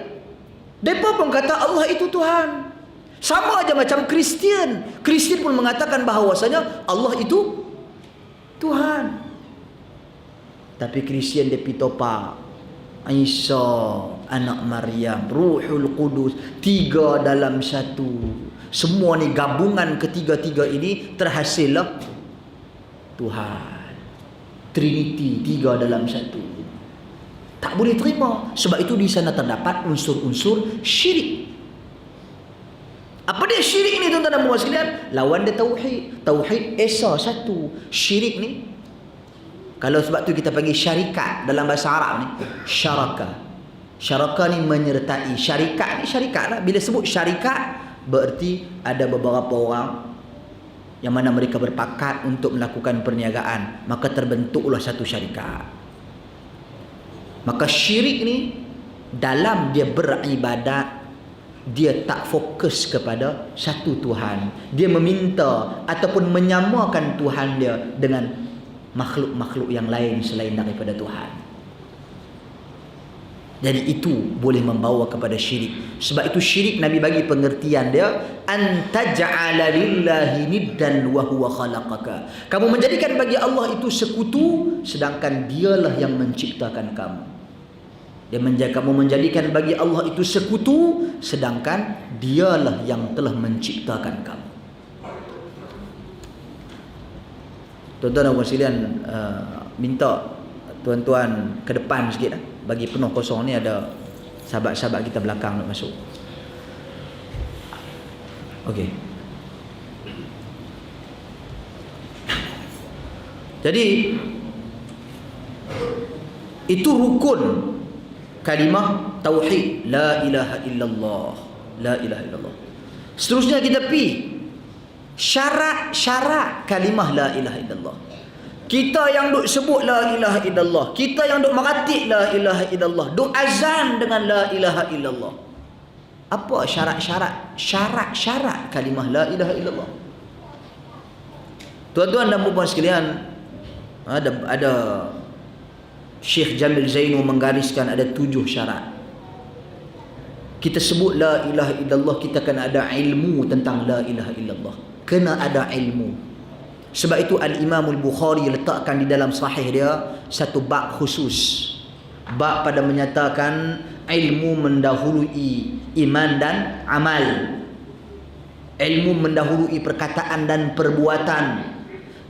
Mereka pun kata Allah itu Tuhan. Sama aja macam Kristian. Kristian pun mengatakan bahawasanya Allah itu Tuhan. Tapi Kristian dia pitopa Isa anak Maryam, Ruhul Qudus, tiga dalam satu. Semua ni gabungan ketiga-tiga ini terhasillah Tuhan. Trinity, tiga dalam satu. Tak boleh terima. Sebab itu di sana terdapat unsur-unsur syirik. Apa dia syirik ni tuan-tuan dan puan sekalian? Lawan dia tauhid. Tauhid esa satu. Syirik ni, kalau sebab tu kita panggil syarikat dalam bahasa Arab ni, syaraka. Syaraka ni menyertai. Syarikat ni syarikat lah. Bila sebut syarikat, berarti ada beberapa orang yang mana mereka berpakat untuk melakukan perniagaan, maka terbentuklah satu syarikat. Maka syirik ni dalam dia beribadat, dia tak fokus kepada satu Tuhan. Dia meminta ataupun menyamakan Tuhan dia dengan makhluk-makhluk yang lain selain daripada Tuhan. Jadi itu boleh membawa kepada syirik. Sebab itu syirik Nabi bagi pengertian dia, antaj'ala lillahi niddan wa huwa khalaqaka. Kamu menjadikan bagi Allah itu sekutu sedangkan dialah yang menciptakan kamu. Kamu menjadikan bagi Allah itu sekutu sedangkan dialah yang telah menciptakan kamu. Tuan-tuan dan puan sekalian, minta tuan-tuan ke depan sikit lah. Bagi penuh kosong ni, ada sahabat-sahabat kita belakang nak masuk. Okey. Jadi itu rukun kalimah tauhid, la ilaha illallah, la ilaha illallah. Seterusnya kita pi syarat-syarat kalimah la ilaha illallah. Kita yang duk sebut la ilaha illallah, kita yang duk meratik la ilaha illallah, duk azan dengan la ilaha illallah. Apa syarat-syarat kalimah la ilaha illallah? Tuan-tuan dan puan sekalian, ada Syekh Jamil Zainu menggariskan ada 7 syarat. Kita sebut la ilaha illallah, kita kena ada ilmu tentang la ilaha illallah. Kena ada ilmu. Sebab itu Al-Imam Al-Bukhari letakkan di dalam sahih dia satu bab khusus. Bab pada menyatakan ilmu mendahului iman dan amal. Ilmu mendahului perkataan dan perbuatan.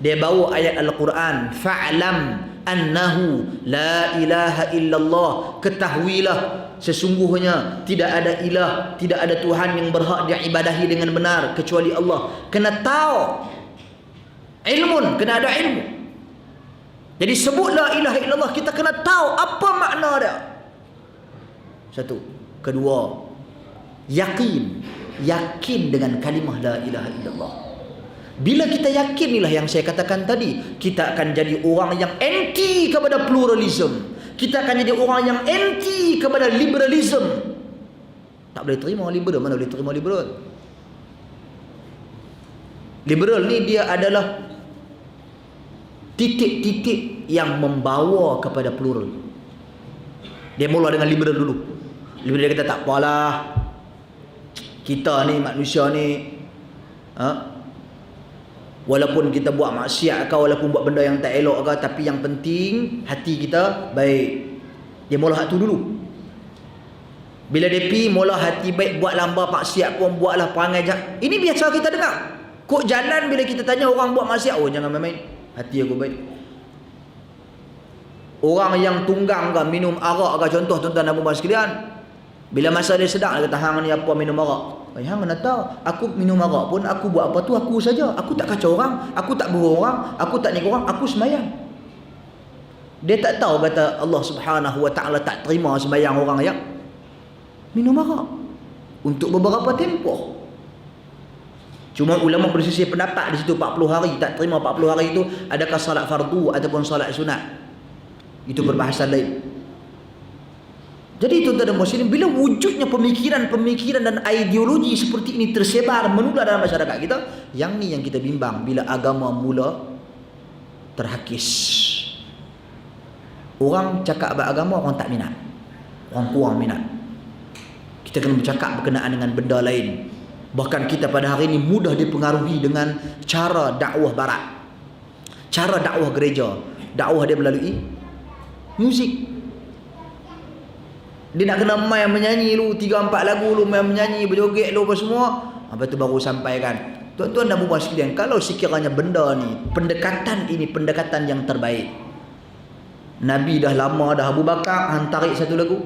Dia bawa ayat Al-Quran, fa'lam annahu la ilaha illallah, ketahuilah sesungguhnya tidak ada ilah, tidak ada Tuhan yang berhak diibadahi dengan benar kecuali Allah. Kena tahu ilmun, kena ada ilmu. Jadi sebut la ilaha illallah, kita kena tahu apa makna dia. Satu. Kedua, yakin dengan kalimah la ilaha illallah. Bila kita yakin, inilah yang saya katakan tadi, kita akan jadi orang yang anti kepada pluralism. Kita akan jadi orang yang anti kepada liberalism. Tak boleh terima liberal, mana boleh terima liberal? Liberal ni dia adalah titik-titik yang membawa kepada plural. Dia mula dengan liberal dulu. Liberal dia kata tak apalah, kita ni manusia ni walaupun kita buat maksiat ke, walaupun buat benda yang tak elok ke, tapi yang penting hati kita baik. Dia mula hak tu dulu. Bila dia pi mula hati baik, buat lambat maksiat pun buatlah, perangai jahat. Ini biasa kita dengar. Kok jalan bila kita tanya orang buat maksiat, oh jangan main-main, hati aku baik. Orang yang tunggang ke, minum arak ke, contoh tuan-tuan dan puan sekalian, bila masa dia sedang, dia kata hang ni apa minum arak. Hang mana tahu, aku minum arak pun, aku buat apa tu aku saja. Aku tak kacau orang, aku tak bohong orang, aku tak nipu orang, aku sembahyang. Dia tak tahu kata Allah Subhanahu wa taala tak terima sembahyang orang yang minum arak untuk beberapa tempoh. Cuma ulama bersisih pendapat di situ 40 hari, tak terima 40 hari itu adakah salat fardu ataupun salat sunat. Itu perbahasan lain. Jadi tuan-tuan dan muslimin, bila wujudnya pemikiran-pemikiran dan ideologi seperti ini tersebar menular dalam masyarakat kita, yang ni yang kita bimbang bila agama mula terhakis. Orang cakap abad agama, orang tak minat, orang kurang minat. Kita kena bercakap berkenaan dengan benda lain. Bahkan kita pada hari ini mudah dipengaruhi dengan cara dakwah barat, cara dakwah gereja. Dakwah dia melalui muzik. Dia nak kena main menyanyi lu 3-4 lagu lu, main menyanyi berjoget lu apa semua. Lepas tu baru sampaikan. Tuan-tuan dan puan sekalian, kalau sekiranya benda ni, pendekatan ini pendekatan yang terbaik. Nabi dah lama dah, Abu Bakar hang tarik satu lagu.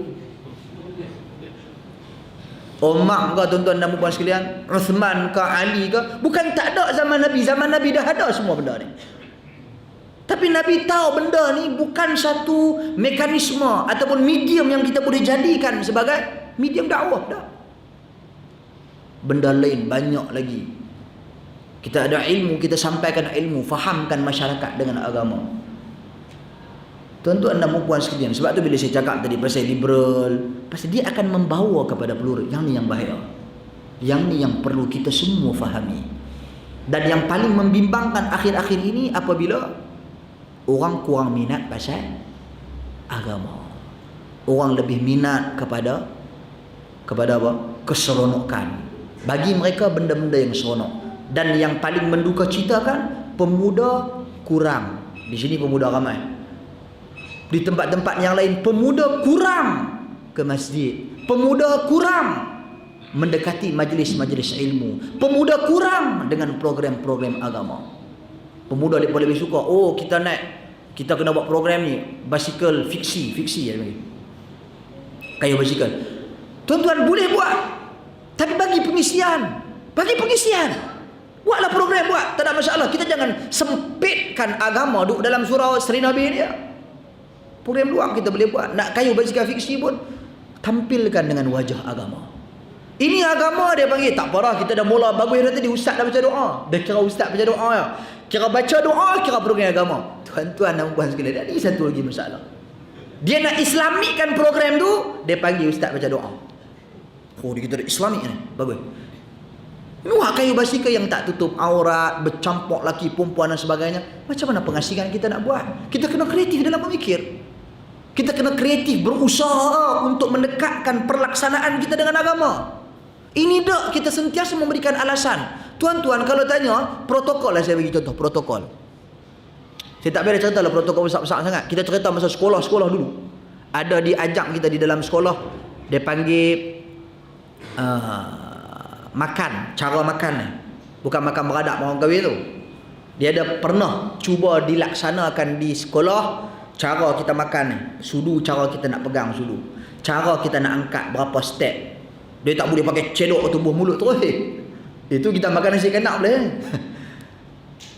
Umar ke tuan-tuan dan puan sekalian, Uthman ke, Ali ke, bukan tak ada zaman Nabi dah ada semua benda ni. Tapi Nabi tahu benda ni bukan satu mekanisme ataupun medium yang kita boleh jadikan sebagai medium dakwah dah. Benda lain banyak lagi. Kita ada ilmu, kita sampaikan ilmu, fahamkan masyarakat dengan agama. Tuan-tuan dan puan sekalian, sebab tu bila saya cakap tadi pasal liberal, pasal dia akan membawa kepada plural. Yang ni yang bahaya. Yang ni yang perlu kita semua fahami. Dan yang paling membimbangkan akhir-akhir ini apabila orang kurang minat pasal agama. Orang lebih minat kepada apa? Keseronokan. Bagi mereka benda-benda yang seronok. Dan yang paling menduka citakan, pemuda kurang. Di sini pemuda ramai. Di tempat-tempat yang lain pemuda kurang ke masjid. Pemuda kurang mendekati majlis-majlis ilmu. Pemuda kurang dengan program-program agama. Pemuda dia lebih suka, oh kita naik Kita kena buat program ni, basikal fiksi ya bagi. Kayu basikal. Tuan-tuan boleh buat. Tapi bagi pengisian. Buatlah program buat, tak ada masalah. Kita jangan sempitkan agama duduk dalam surau Seri Nabi dia. Program luang kita boleh buat. Nak kayu basikal fiksi pun tampilkan dengan wajah agama. Ini agama dia panggil. Tak parah, kita dah mula bagus dah tadi. Ustaz dah baca doa. Dah kira ustaz baca doa ya. Kira baca doa, kira program agama. Tuan-tuan dan puan sekalian, ada satu lagi masalah. Dia nak islamikkan program tu, dia panggil ustaz baca doa. Oh, dia kita dah islamik ni. Bagus. Nuh kayu basikal yang tak tutup aurat, bercampur laki perempuan dan sebagainya. Macam mana pengasihan kita nak buat? Kita kena kreatif dalam memikir. Kita kena kreatif, berusaha untuk mendekatkan pelaksanaan kita dengan agama. Ini dak kita sentiasa memberikan alasan. Tuan-tuan kalau tanya, protokol lah saya bagi contoh, protokol. Saya tak boleh cerita lah protokol besar-besar sangat. Kita cerita masa sekolah-sekolah dulu. Ada diajak kita di dalam sekolah, dia panggil makan, cara makan ni. Bukan makan beradab orang kahwin tu. Dia ada pernah cuba dilaksanakan di sekolah, cara kita makan ni. Sudu, cara kita nak pegang sudu. Cara kita nak angkat berapa step. Dia tak boleh pakai cedok tubuh mulut terus. Itu kita makan nasi kanak boleh.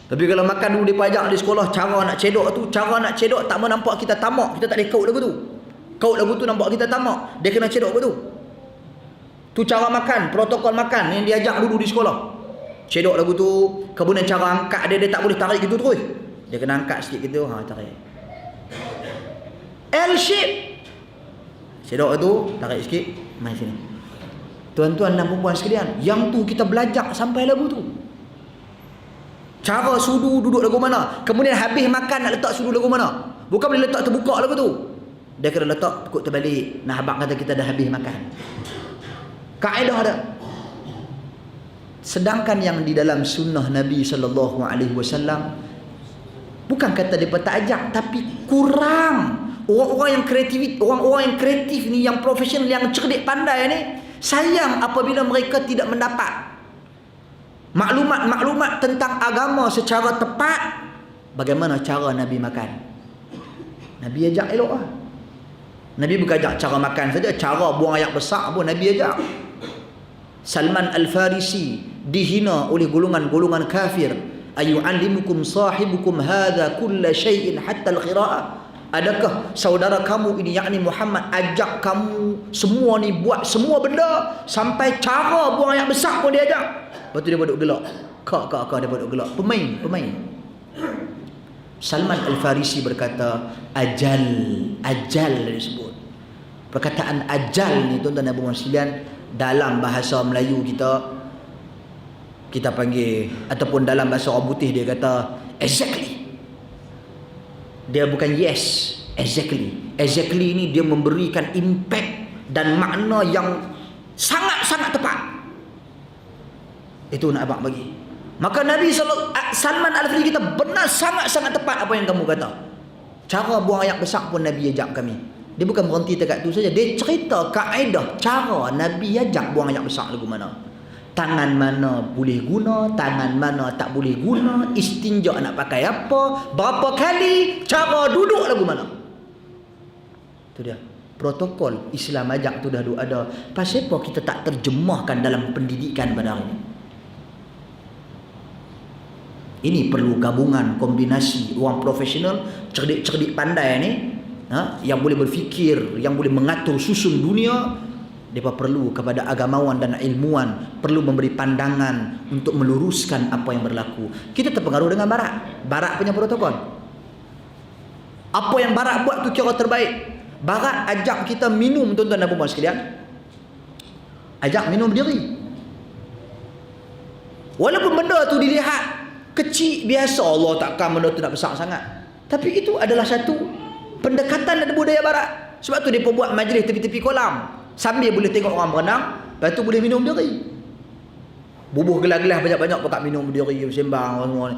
Tapi kalau makan dulu dia pajak di sekolah, cara nak cedok tu, cara nak cedok tak mau nampak kita tamak. Kita tak boleh kaut lagu tu. Kaut lagu tu nampak kita tamak. Dia kena cedok betul. Tu cara makan, protokol makan yang diajak dulu di sekolah. Cedok lagu tu, kemudian cara angkat dia tak boleh tarik gitu terus. Dia kena angkat sikit gitu, tarik. L shape. Cedok tu, tarik sikit, mai sini. Tuan-tuan dan puan sekalian, yang tu kita belajar sampai lagu tu. Cara sudu duduk lagu mana, kemudian habis makan nak letak sudu lagu mana. Bukan boleh letak terbuka lagu tu. Dia kena letak pukul terbalik. Nah, abang kata kita dah habis makan. Kaedah ada. Sedangkan yang di dalam sunnah Nabi SAW, bukan kata dia tak ajak, tapi kurang. Orang-orang yang kreatif ni, yang profesional, yang cerdik pandai ni, sayang apabila mereka tidak mendapat maklumat tentang agama secara tepat. Bagaimana cara Nabi makan? Nabi ajak elok lah. Nabi bukan ajak cara makan saja, cara buang air besar pun Nabi ajak. Salman Al-Farisi dihina oleh golongan-golongan kafir. Ayu'allimukum sahibukum hadha kulla syai'in hatta al-qira'ah. Adakah saudara kamu ini, yakni Muhammad, ajak kamu semua ni buat semua benda sampai cara buang air besar pun dia ajak? Lepas tu dia duduk gelak. Kak dia duduk gelak. Pemain. Salman Al-Farisi berkata, ajal disebut. Perkataan ajal ni tuan-tuan dan puan sekalian, dalam bahasa Melayu kita panggil, ataupun dalam bahasa orang putih dia kata exactly. Dia bukan yes, exactly ni dia memberikan impact dan makna yang sangat-sangat tepat. Itu nak abang bagi. Maka Nabi Salman Al-Farisi kita benar sangat-sangat tepat apa yang kamu kata. Cara buang air besar pun Nabi ajak kami. Dia bukan berhenti dekat tu saja. Dia cerita kaedah cara Nabi ajak buang air besar lagu mana. Tangan mana boleh guna, tangan mana tak boleh guna, istinja nak pakai apa, berapa kali, cara duduk lagu mana. Tu dia. Protokol Islam ajak tu dah ada. Pasal apa kita tak terjemahkan dalam pendidikan pada hari ini? Ini perlu gabungan, kombinasi orang profesional, cerdik-cerdik pandai ni, yang boleh berfikir, yang boleh mengatur susun dunia. Mereka perlu kepada agamawan dan ilmuwan, perlu memberi pandangan untuk meluruskan apa yang berlaku. Kita terpengaruh dengan Barat punya protokol. Apa yang Barat buat tu kira terbaik. Barat ajak kita minum, tuan-tuan dan puan sekalian, ajak minum berdiri. Walaupun benda tu dilihat kecil biasa, Allah takkan benda tu nak besar sangat, tapi itu adalah satu pendekatan dan budaya Barat. Sebab tu dia buat majlis tepi-tepi kolam, sambil boleh tengok orang berenang, lepas tu boleh minum berdiri. Bubuh gelas-gelas banyak-banyak pakat minum berdiri, sembang semua ni.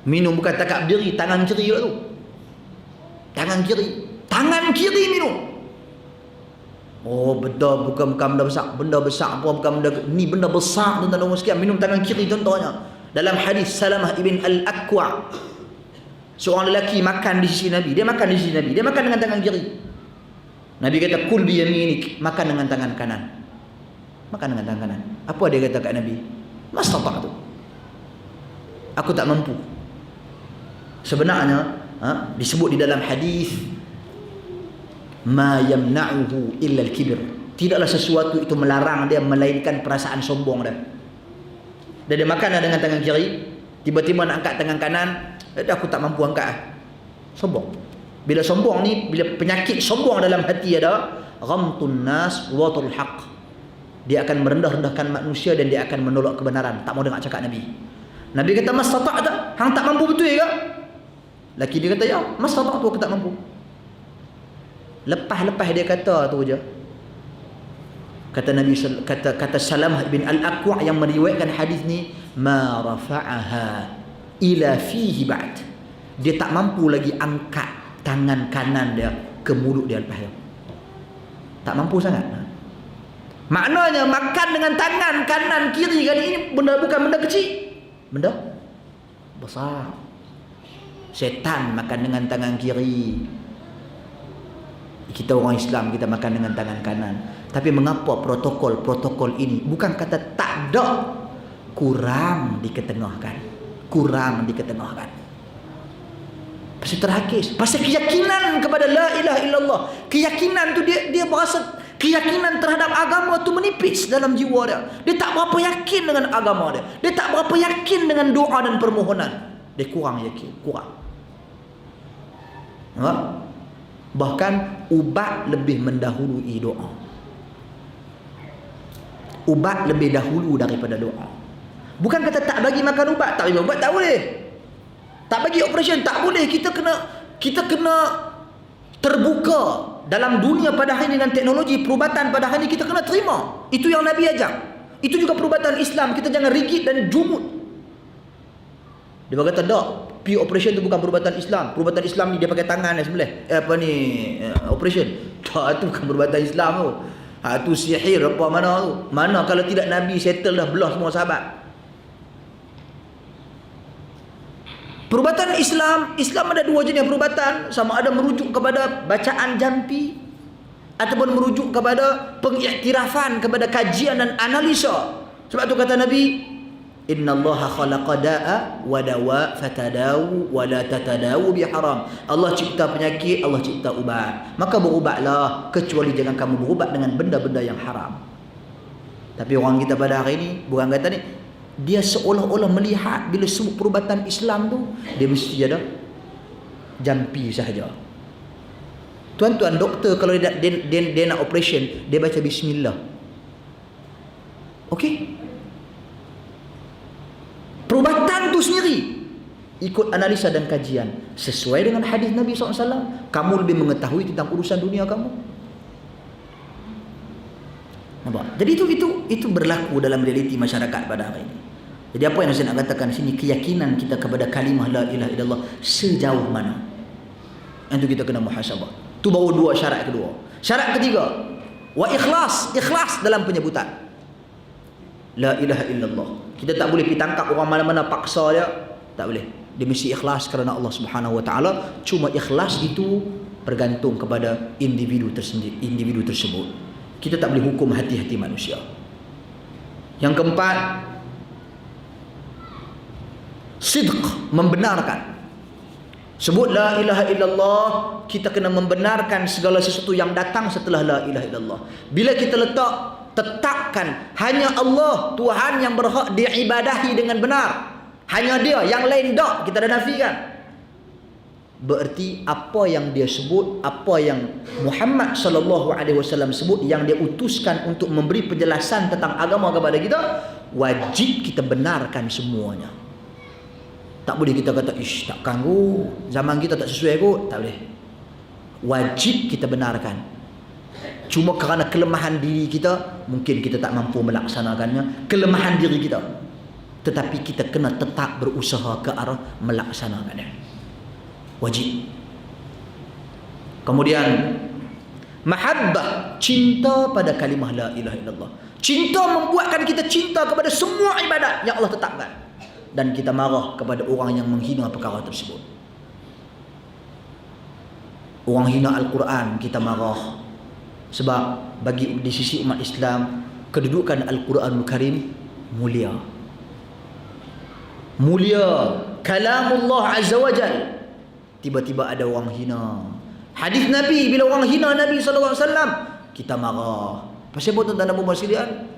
Minum bukan takat berdiri, tangan kiri tu. Tangan kiri minum. Oh, benda bukan benda besar. Benda besar pun bukan benda ni, benda besar tuan-tuan dan sekalian. Minum tangan kiri contohnya. Dalam hadis Salamah ibn Al-Aqwa, Seorang lelaki makan di sisi Nabi, dia makan di sisi Nabi, dia makan dengan tangan kiri. Nabi kata kul bi yaminik, makan dengan tangan kanan. Makan dengan tangan kanan. Apa dia kata kat Nabi? Mastata'tu. Aku tak mampu. Sebenarnya disebut di dalam hadis ma yamna'uhu illa al-kibr. Tidaklah sesuatu itu melarang dia melainkan perasaan sombong dia. Dia makan dengan tangan kiri, tiba-tiba nak angkat tangan kanan, aku tak mampu angkat. Sombong. Bila sombong ni, bila penyakit sombong dalam hati ada, ghamtun nas watul haq. Dia akan merendah-rendahkan manusia dan dia akan menolak kebenaran, tak mau dengar cakap Nabi. Nabi kata mastata'ta, hang tak mampu betul ke? Laki dia kata ya, mastata'tu, aku tak mampu. Lepas dia kata tu je, kata Nabi, kata Salam bin Al-Aqwa' yang meriwayatkan hadis ni, ma rafa'aha ila fihi ba'd. Dia tak mampu lagi angkat tangan kanan dia ke mulut dia lepas dia. Tak mampu sangat. Maknanya makan dengan tangan kanan kiri kali ini bukan benda kecil, benda besar. Setan makan dengan tangan kiri. Kita orang Islam, kita makan dengan tangan kanan. Tapi mengapa protokol ini bukan kata tak ada, kurang diketengahkan. Pasal terhakis, pasal keyakinan kepada la ilaha illallah. Keyakinan tu dia berasa keyakinan terhadap agama tu menipis dalam jiwa dia. Dia tak berapa yakin dengan agama dia. Dia tak berapa yakin dengan doa dan permohonan. Dia kurang yakin, kurang. Bahkan ubat lebih mendahului doa. Ubat lebih dahulu daripada doa. Bukan kata tak bagi makan ubat, tak bagi ubat tak boleh. Tak bagi operation tak boleh. Kita kena terbuka dalam dunia pada hari ini dengan teknologi perubatan pada hari ini, kita kena terima. Itu yang Nabi ajak. Itu juga perubatan Islam. Kita jangan rigid dan jumud. Dia berkata tak, pi operation tu bukan perubatan Islam. Perubatan Islam ni dia pakai tangan dan sebelah. Operation. Tak, itu bukan perubatan Islam tu. Tu sihir apa mana tu. Mana kalau tidak Nabi settle dah belah semua sahabat. Perubatan Islam ada dua jenis perubatan. Sama ada merujuk kepada bacaan jampi ataupun merujuk kepada pengiktirafan, kepada kajian dan analisa. Sebab tu kata Nabi, innallaha khalaqa da'a wa dawa fatadawu wa la tatadawu biharam. Allah cipta penyakit, Allah cipta ubat. Maka berubatlah, kecuali jangan kamu berubat dengan benda-benda yang haram. Tapi orang kita pada hari ini bukan kata ni, dia seolah-olah melihat bila sebut perubatan Islam tu, dia mesti ada jampi sahaja. Tuan-tuan doktor kalau dia nak operation, dia baca bismillah. Okey? Perubatan tu sendiri ikut analisa dan kajian sesuai dengan hadis Nabi SAW. Kamu lebih mengetahui tentang urusan dunia kamu. Nampak? Jadi itu berlaku dalam realiti masyarakat pada hari ini. Jadi apa yang saya nak katakan di sini, keyakinan kita kepada kalimah la ilaha illallah sejauh mana? Itu kita kena muhasabah. Tu baru dua syarat kedua. Syarat ketiga, wa ikhlas dalam penyebutan la ilaha illallah. Kita tak boleh pergi tangkap orang mana-mana paksa dia, tak boleh. Dia mesti ikhlas kerana Allah Subhanahu wa taala. Cuma ikhlas itu bergantung kepada individu tersebut. Kita tak boleh hukum hati-hati manusia. Yang keempat, sidq, membenarkan. Sebut la ilaha illallah, kita kena membenarkan segala sesuatu yang datang setelah la ilaha illallah. Bila kita tetapkan hanya Allah Tuhan yang berhak diibadahi dengan benar, hanya dia, yang lain tak, kita dah nafikan. Berarti apa yang dia sebut, apa yang Muhammad sallallahu alaihi wasallam sebut, yang dia utuskan untuk memberi penjelasan tentang agama kepada kita, wajib kita benarkan semuanya. Tak boleh kita kata ish takkan kot, zaman kita tak sesuai kot, tak boleh. Wajib kita benarkan. Cuma kerana kelemahan diri kita, mungkin kita tak mampu melaksanakannya, kelemahan diri kita. Tetapi kita kena tetap berusaha ke arah melaksanakannya. Wajib. Kemudian mahabbah, cinta pada kalimah la ilaha illallah. Cinta membuatkan kita cinta kepada semua ibadat yang Allah tetapkan, dan kita marah kepada orang yang menghina perkara tersebut. Orang hina Al-Quran, kita marah. Sebab bagi di sisi umat Islam, kedudukan Al-Quranul Karim mulia. Mulia, kalamullah azza wa jal. Tiba-tiba ada orang hina hadis Nabi. Bila orang hina Nabi SAW, kita marah. Pasal apa tuan-tuan dan puan sekalian?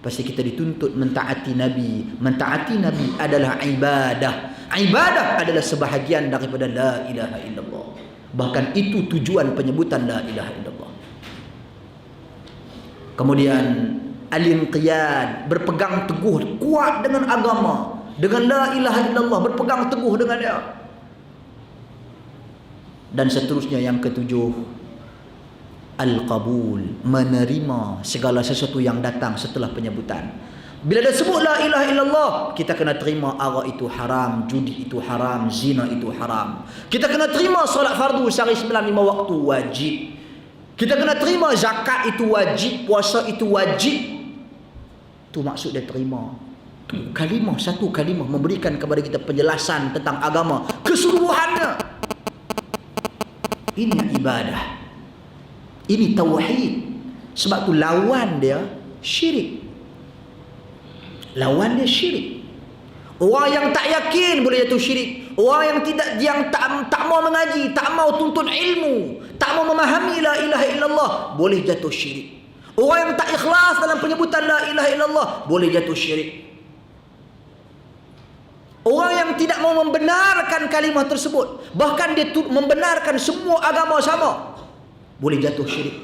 Pasal kita dituntut mentaati Nabi. Mentaati Nabi adalah ibadah. Ibadah adalah sebahagian daripada la ilaha illallah. Bahkan itu tujuan penyebutan la ilaha illallah. Kemudian al-inqiyad, berpegang teguh kuat dengan agama, dengan la ilaha illallah, berpegang teguh dengan dia. Dan seterusnya yang ketujuh, al-qabul, menerima segala sesuatu yang datang setelah penyebutan. Bila dia sebut la ilaha illallah, kita kena terima arak itu haram, judi itu haram, zina itu haram. Kita kena terima solat fardu sehari 9 5 waktu wajib. Kita kena terima zakat itu wajib, puasa itu wajib. Tu maksud dia terima. Tu kalimah, satu kalimah memberikan kepada kita penjelasan tentang agama keseluruhannya. Ini ibadah. Ini tauhid. Sebab tu lawan dia syirik. Lawan dia syirik. Orang yang tak yakin boleh jatuh syirik. Orang yang tak mau mengaji, tak mau tuntut ilmu, tak mau memahami la ilaha illallah, boleh jatuh syirik. Orang yang tak ikhlas dalam penyebutan la ilaha illallah, boleh jatuh syirik. Orang yang tidak mau membenarkan kalimah tersebut, bahkan dia membenarkan semua agama sama, boleh jatuh syirik.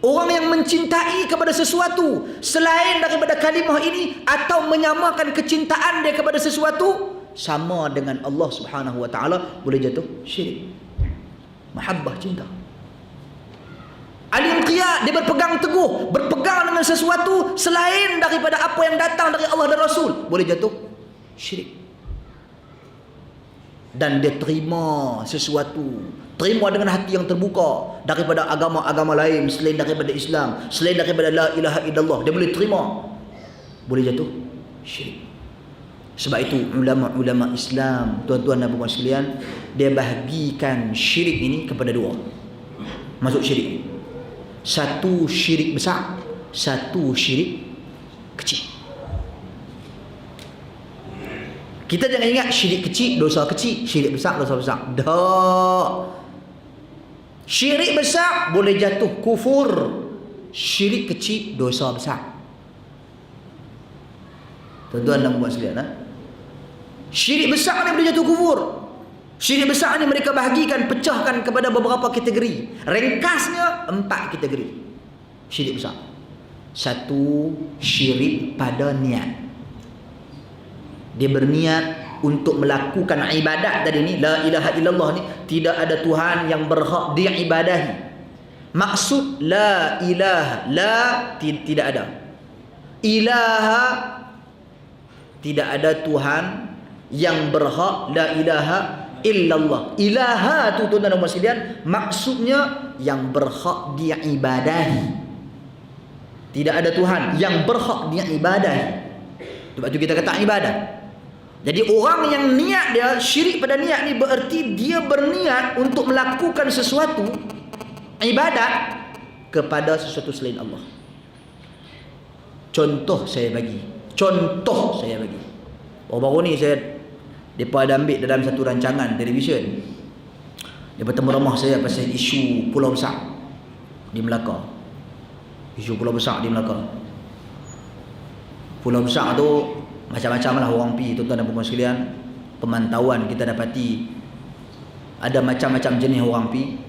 Orang yang mencintai kepada sesuatu selain daripada kalimah ini, atau menyamakan kecintaan dia kepada sesuatu sama dengan Allah Subhanahu wa taala, boleh jatuh syirik. Mahabbah, cinta. Al-inqiyad, dia berpegang teguh, berpegang dengan sesuatu selain daripada apa yang datang dari Allah dan Rasul, boleh jatuh syirik. Dan dia terima sesuatu, terima dengan hati yang terbuka daripada agama-agama lain selain daripada Islam, selain daripada la ilaha illallah, dia boleh terima, boleh jatuh syirik. Sebab itu ulama-ulama Islam, tuan-tuan dan puan sekalian, dia bahagikan syirik ini kepada dua. Masuk syirik, satu syirik besar, satu syirik kecil. Kita jangan ingat syirik kecil dosa kecil, syirik besar dosa besar. Dah. Syirik besar boleh jatuh kufur, syirik kecil dosa besar. Tuan-tuan dan puan sekalian, syirik besar ni boleh jatuh kufur. Syirik besar ni mereka bahagikan, pecahkan kepada beberapa kategori. Ringkasnya 4 kategori syirik besar. Satu, syirik pada niat. Dia berniat untuk melakukan ibadat tadi ni, la ilaha illallah ni, tidak ada Tuhan yang berhak diibadahi. Maksud la ilaha, la tidak ada. Ilaha, tidak ada Tuhan yang berhak, la ilaha illallah. Ilaha tu tuan-tuan dan puan sekalian, maksudnya yang berhak diibadahi. Tidak ada Tuhan yang berhak diibadahi. Sebab tu kita kata ibadah. Jadi orang yang niat dia syirik pada niat ni, bererti dia berniat untuk melakukan sesuatu ibadat kepada sesuatu selain Allah. Contoh saya bagi. Baru-baru ni mereka ada ambil dalam satu rancangan televisyen. Dia bertemu ramah saya pasal isu Pulau Besar di Melaka. Isu Pulau Besar di Melaka. Pulau Besar tu macam-macam lah orang pi, tuan-tuan dan puan sekalian. Pemantauan kita dapati ada macam-macam jenis orang pi,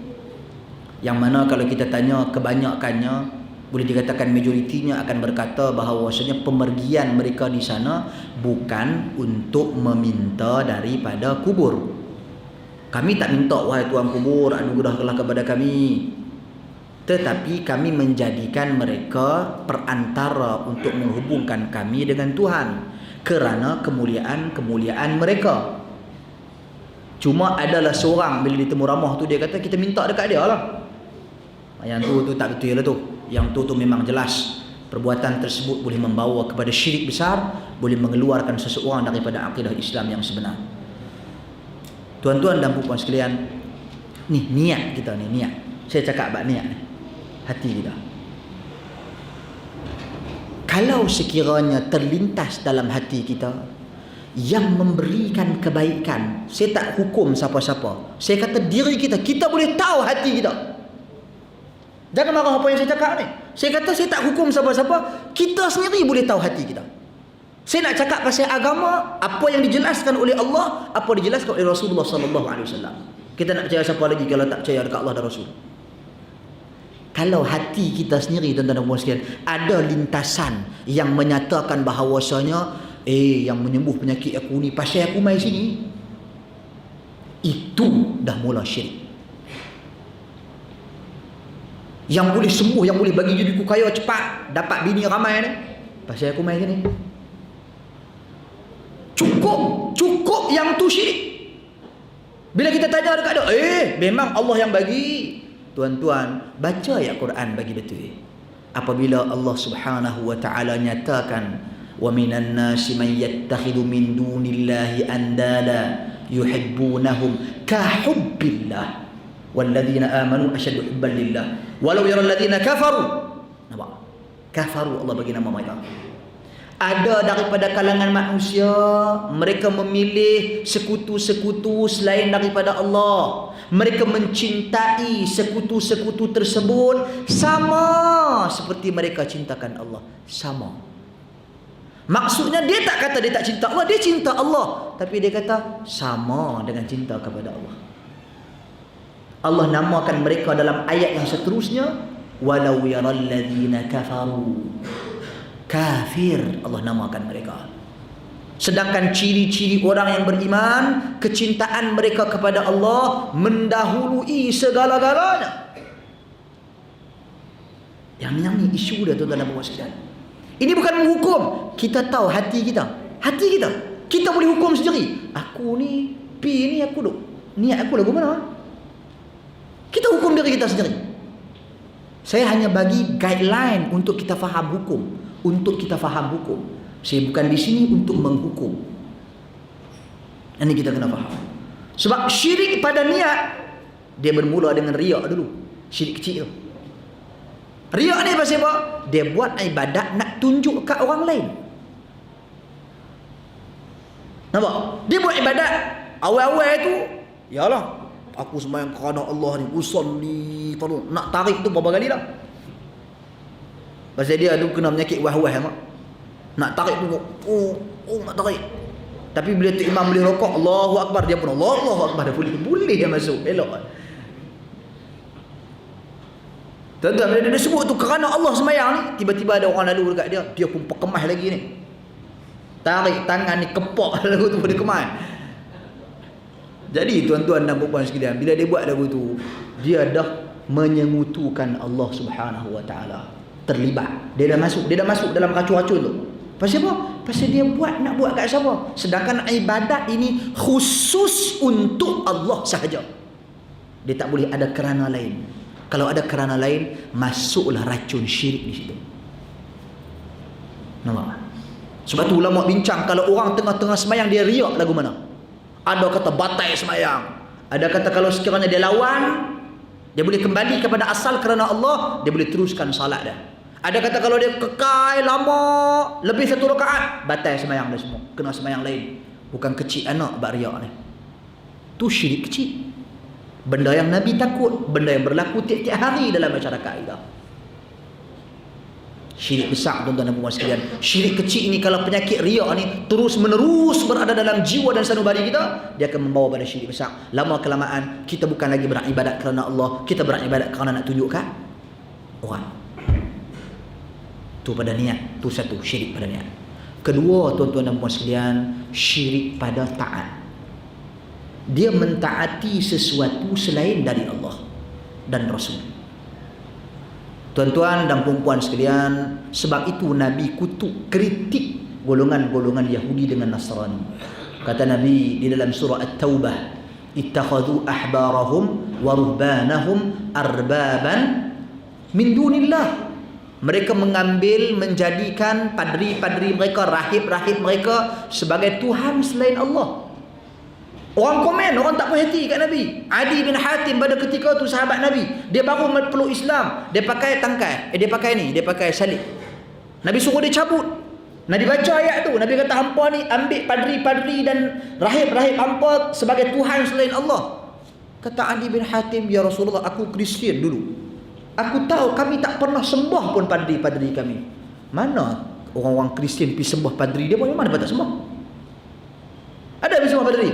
yang mana kalau kita tanya kebanyakannya, boleh dikatakan majoritinya akan berkata bahawasanya pemergian mereka di sana bukan untuk meminta daripada kubur. Kami tak minta, wahai tuan kubur, anugerahkanlah kepada kami. Tetapi kami menjadikan mereka perantara untuk menghubungkan kami dengan Tuhan, kerana kemuliaan mereka. Cuma adalah seorang bila ditemu ramah tu, dia kata kita minta dekat dia lah. Yang tu tak betul lah tu. Yang tu memang jelas perbuatan tersebut boleh membawa kepada syirik besar, boleh mengeluarkan seseorang daripada akidah Islam yang sebenar. Tuan-tuan dan puan sekalian, Ni niat kita ni, niat. Saya cakap bab niat ni. Hati kita. Kalau sekiranya terlintas dalam hati kita yang memberikan kebaikan, saya tak hukum siapa-siapa. Saya kata diri kita boleh tahu hati kita. Jangan marah apa yang saya cakap ni. Saya kata saya tak hukum siapa-siapa. Kita sendiri boleh tahu hati kita. Saya nak cakap pasal agama, apa yang dijelaskan oleh Allah, apa dijelaskan oleh Rasulullah sallallahu alaihi wasallam. Kita nak percaya siapa lagi kalau tak percaya dekat Allah dan Rasul? Kalau hati kita sendiri, tuan-tuan dan puan sekalian, ada lintasan yang menyatakan bahawasanya yang menyembuh penyakit aku ni pasal aku mai sini, itu dah mula syirik. Yang boleh sembuh, yang boleh bagi diriku kaya cepat, dapat bini ramai ni, pasal aku mai sini. Cukup yang tu syirik. Bila kita tanya dekat dia, memang Allah yang bagi. Tuan-tuan, baca ayat Quran bagi betul. Apabila Allah Subhanahu wa taala nyatakan, wa minan nasi man yattakhidhu min dunillahi andada yuhibbunahum ka hubbillah walladzina amanu asyaddu hubban lillah walau yara alladzina kafaru. Nampak? Kafaru, Allah bagi nama mereka. Ada daripada kalangan manusia, mereka memilih sekutu-sekutu selain daripada Allah. Mereka mencintai sekutu-sekutu tersebut sama seperti mereka cintakan Allah. Sama. Maksudnya dia tak kata dia tak cinta Allah, dia cinta Allah. Tapi dia kata sama dengan cinta kepada Allah. Allah namakan mereka dalam ayat yang seterusnya, walau yaral ladzina kafaru. Kafir, Allah namakan mereka. Sedangkan ciri-ciri orang yang beriman, kecintaan mereka kepada Allah mendahului segala-galanya. Yang ni isu dah, tuan-tuan dan puan sekalian. Ini bukan menghukum. Kita tahu hati kita. Hati kita. Kita boleh hukum sendiri. Aku ni, P ni aku duk. Niat aku lagu mana? Kita hukum diri kita sendiri. Saya hanya bagi guideline untuk kita faham hukum. Untuk kita faham hukum. Saya bukan di sini untuk menghukum. Ini kita kena faham. Sebab syirik pada niat, dia bermula dengan riak dulu. Syirik kecil tu. Riak ni pasal apa? Dia buat ibadat nak tunjuk kat orang lain. Nampak? Dia buat ibadat awal-awal tu, yalah, aku sembahyang kerana Allah ni, usolli fardu. Nak tarik tu berapa kali dah? Pasal dia tu kena penyakit wah-wah mak. Nak tarik tu, nak tarik. Tapi bila tu imam boleh rokok, Allahu Akbar, dia pun Allahu Akbar, dia boleh dia masuk, elok. Tuan-tuan, bila dia sebut tu kerana Allah sembahyang ni, tiba-tiba ada orang lalu dekat dia, dia pun perkemas lagi ni. Tarik tangan ni, kepak lagu tu, dia kemas. Jadi tuan-tuan dan puan-puan sekalian, bila dia buat lagu tu, dia dah menyengutukan Allah Subhanahu wa taala. Terlibat. Dia dah masuk dalam racun-racun tu. Pasal apa? Pasal dia nak buat kat siapa? Sedangkan ibadat ini khusus untuk Allah sahaja. Dia tak boleh ada kerana lain. Kalau ada kerana lain, masuklah racun syirik di situ. Nampak? Sebab tu ulama bincang, kalau orang tengah-tengah semayang dia riak lagu mana? Ada kata batai semayang. Ada kata kalau sekiranya dia lawan, dia boleh kembali kepada asal kerana Allah, dia boleh teruskan salat dia. Ada kata kalau dia kekal lama, lebih satu rakaat, batal semayang dia semua. Kena semayang lain. Bukan kecil anak buat riak ni. Tu syirik kecil. Benda yang Nabi takut, benda yang berlaku tiap-tiap hari dalam masyarakat kita. Syirik besar, tuan-tuan dan puan sekalian. Syirik kecil ni, kalau penyakit riak ni terus menerus berada dalam jiwa dan sanubari kita, dia akan membawa pada syirik besar. Lama kelamaan kita bukan lagi beribadat kerana Allah, kita beribadat kerana nak tunjukkan orang. Tu pada niat, tu satu, syirik pada niat. Kedua, tuan-tuan dan puan sekalian, syirik pada taat. Dia mentaati sesuatu selain dari Allah dan Rasul. Tuan-tuan dan puan-puan sekalian, sebab itu Nabi kutuk, kritik golongan-golongan Yahudi dengan Nasrani. Kata Nabi di dalam surah At-Taubah, ittakhadhu ahbarahum wa ruhbanahum arbaban min dunillah. Mereka menjadikan padri-padri mereka, rahib-rahib mereka sebagai Tuhan selain Allah. Orang komen, orang tak puas hati kat Nabi. Adi bin Hatim pada ketika tu sahabat Nabi, dia baru peluk Islam, dia pakai tangkai, dia pakai salib. Nabi suruh dia cabut. Nabi baca ayat tu, Nabi kata hampa ni ambil padri-padri dan rahib-rahib hampa sebagai Tuhan selain Allah. Kata Adi bin Hatim, ya Rasulullah, aku Kristian dulu. Aku tahu kami tak pernah sembah pun padri-padri kami. Mana orang-orang Kristian pergi sembah padri dia pun, mana dapat tak sembah? Ada pergi sembah padri?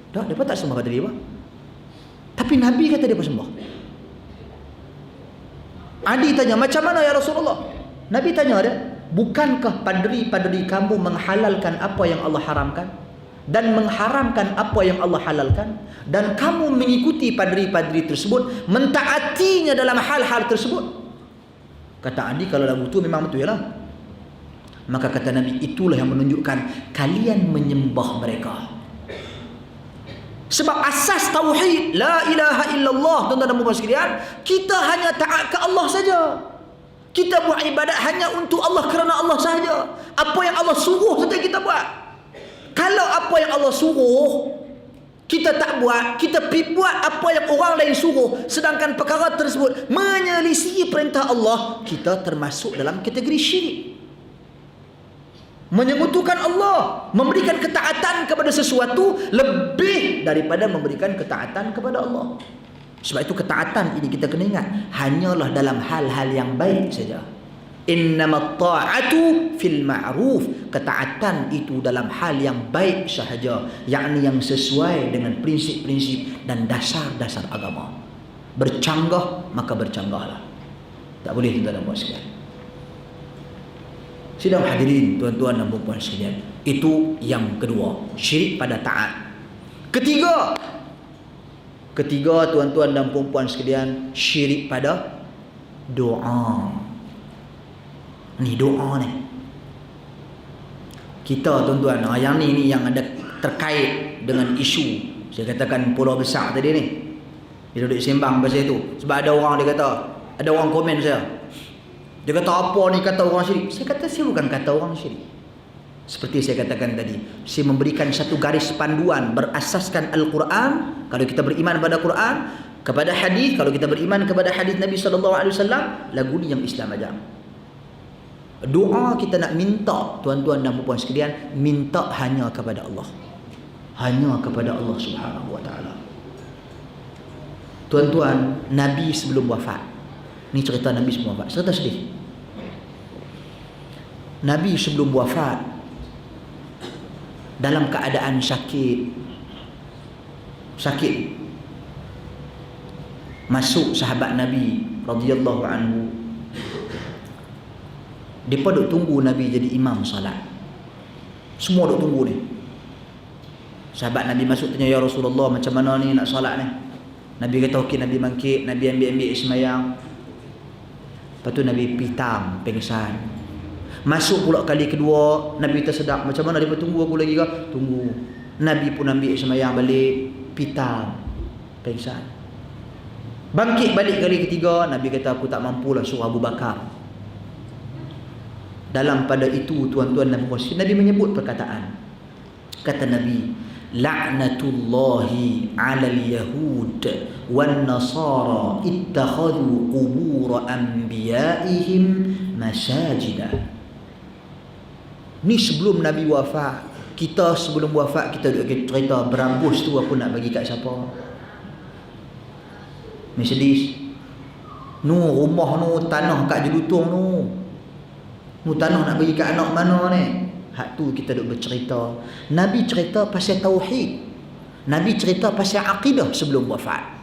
Tak, dia tak sembah padri apa? Tapi Nabi kata dia sembah. Adi tanya, macam mana ya Rasulullah? Nabi tanya dia, bukankah padri-padri kamu menghalalkan apa yang Allah haramkan dan mengharamkan apa yang Allah halalkan, dan kamu mengikuti padri-padri tersebut, mentaatinya dalam hal-hal tersebut? Kata Adi, kalau lagu tu memang betul lah. Maka kata Nabi, itulah yang menunjukkan kalian menyembah mereka. Sebab asas tauhid la ilaha illallah, tuan-tuan dan puan sekalian, kita hanya taat ke Allah saja. Kita buat ibadat hanya untuk Allah, kerana Allah sahaja. Apa yang Allah suruh saja kita buat. Kalau apa yang Allah suruh kita tak buat, kita pergi buat apa yang orang lain suruh, sedangkan perkara tersebut menyelisihi perintah Allah, kita termasuk dalam kategori syirik. Menyekutukan Allah, memberikan ketaatan kepada sesuatu lebih daripada memberikan ketaatan kepada Allah. Sebab itu ketaatan ini kita kena ingat, hanyalah dalam hal-hal yang baik saja. Innamat ta'atu fil ma'ruf. Ketaatan itu dalam hal yang baik sahaja, yakni yang sesuai dengan prinsip-prinsip dan dasar-dasar agama. Bercanggah maka bercanggahlah. Tak boleh kita buat sekalian. Sidang hadirin, tuan-tuan dan puan-puan sekalian, itu yang kedua, syirik pada taat. Ketiga, tuan-tuan dan puan-puan sekalian, syirik pada doa. Ni doa ni. Kita tuan-tuan, yang ni yang ada terkait dengan isu, saya katakan pulau besar tadi ni. Dia duduk sembang pasal itu. Sebab ada orang dia kata, ada orang komen saya. Dia kata, apa ni kata orang syirik? Saya kata, saya bukan kata orang syirik. Seperti saya katakan tadi, saya memberikan satu garis panduan berasaskan Al-Quran. Kalau kita beriman pada Quran, kepada hadis, kalau kita beriman kepada hadis Nabi SAW, lagu ni yang Islam ajar. Doa kita nak minta, tuan-tuan dan puan sekalian, minta hanya kepada Allah. Hanya kepada Allah Subhanahu Wa Taala. Tuan-tuan, Nabi sebelum wafat, ni cerita Nabi sebelum wafat, cerita sedih. Nabi sebelum wafat dalam keadaan sakit, masuk sahabat Nabi radhiyallahu anhu. Depa duk tunggu Nabi jadi imam salat. Semua duk tunggu ni. Sahabat Nabi masuk tanya, ya Rasulullah, macam mana ni nak salat ni? Nabi kata okey, Nabi bangkit, Nabi ambil semayang. Lepas tu Nabi pitam, pengsan. Masuk pula kali kedua, Nabi tersedak, macam mana dia tunggu aku lagi ke? Tunggu. Nabi pun ambil semayang balik, pitam, pengsan. Bangkit balik kali ketiga, Nabi kata aku tak mampulah, suruh Abu Bakar. Dalam pada itu, tuan-tuan dan puan, Nabi menyebut perkataan. Kata Nabi, la'natullahi 'alal yahud wan nasara ittakhadhu qubur anbiya'ihim masajidah. Ni sebelum Nabi wafat. Kita sebelum wafat, kita duk cerita berambus tu aku nak bagi kat siapa? Mercedes. Nu rumah nu, tanah kat Jelutong nu. Nu tanah nak bagi kat anak mana ni? Hak tu kita duk bercerita. Nabi cerita pasal tauhid. Nabi cerita pasal akidah sebelum wafat.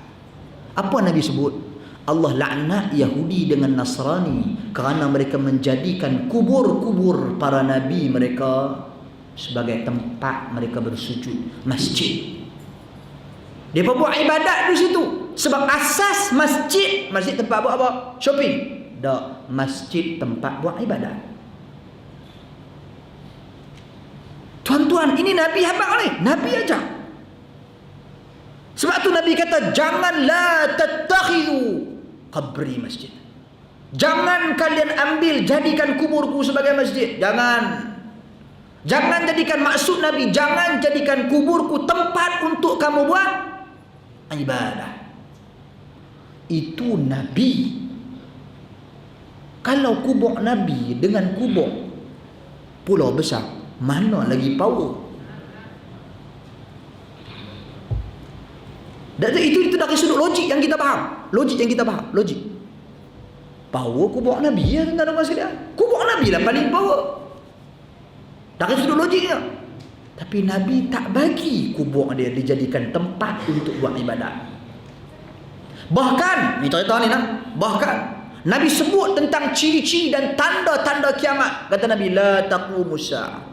Apa Nabi sebut? Allah laknat Yahudi dengan Nasrani kerana mereka menjadikan kubur-kubur para nabi mereka sebagai tempat mereka bersujud, masjid. Dia buat ibadat di situ. Sebab asas masjid tempat buat apa? Shopping. Tak, masjid tempat buat ibadat. Tuan-tuan, ini Nabi habaq ni. Nabi ajak. Sebab tu Nabi kata, jangan la tattakhidu qabri masjid. Jangan kalian ambil, jadikan kuburku sebagai masjid. Jangan. Jangan jadikan maksud Nabi, jangan jadikan kuburku tempat untuk kamu buat ibadah. Itu Nabi. Kalau kubur Nabi dengan kubur pulau besar, mana lagi power? Itu dari sudut logik yang kita faham. Logik. Power kubur Nabi ya, tuan-tuan sekalian. Kubur Nabi lah paling power. Dari sudut logiknya. Tapi Nabi tak bagi kubur dia dijadikan tempat untuk buat ibadat. Bahkan, ni cerita ni nak. Bahkan Nabi sebut tentang ciri-ciri dan tanda-tanda kiamat. Kata Nabi, la taqumus sa'ah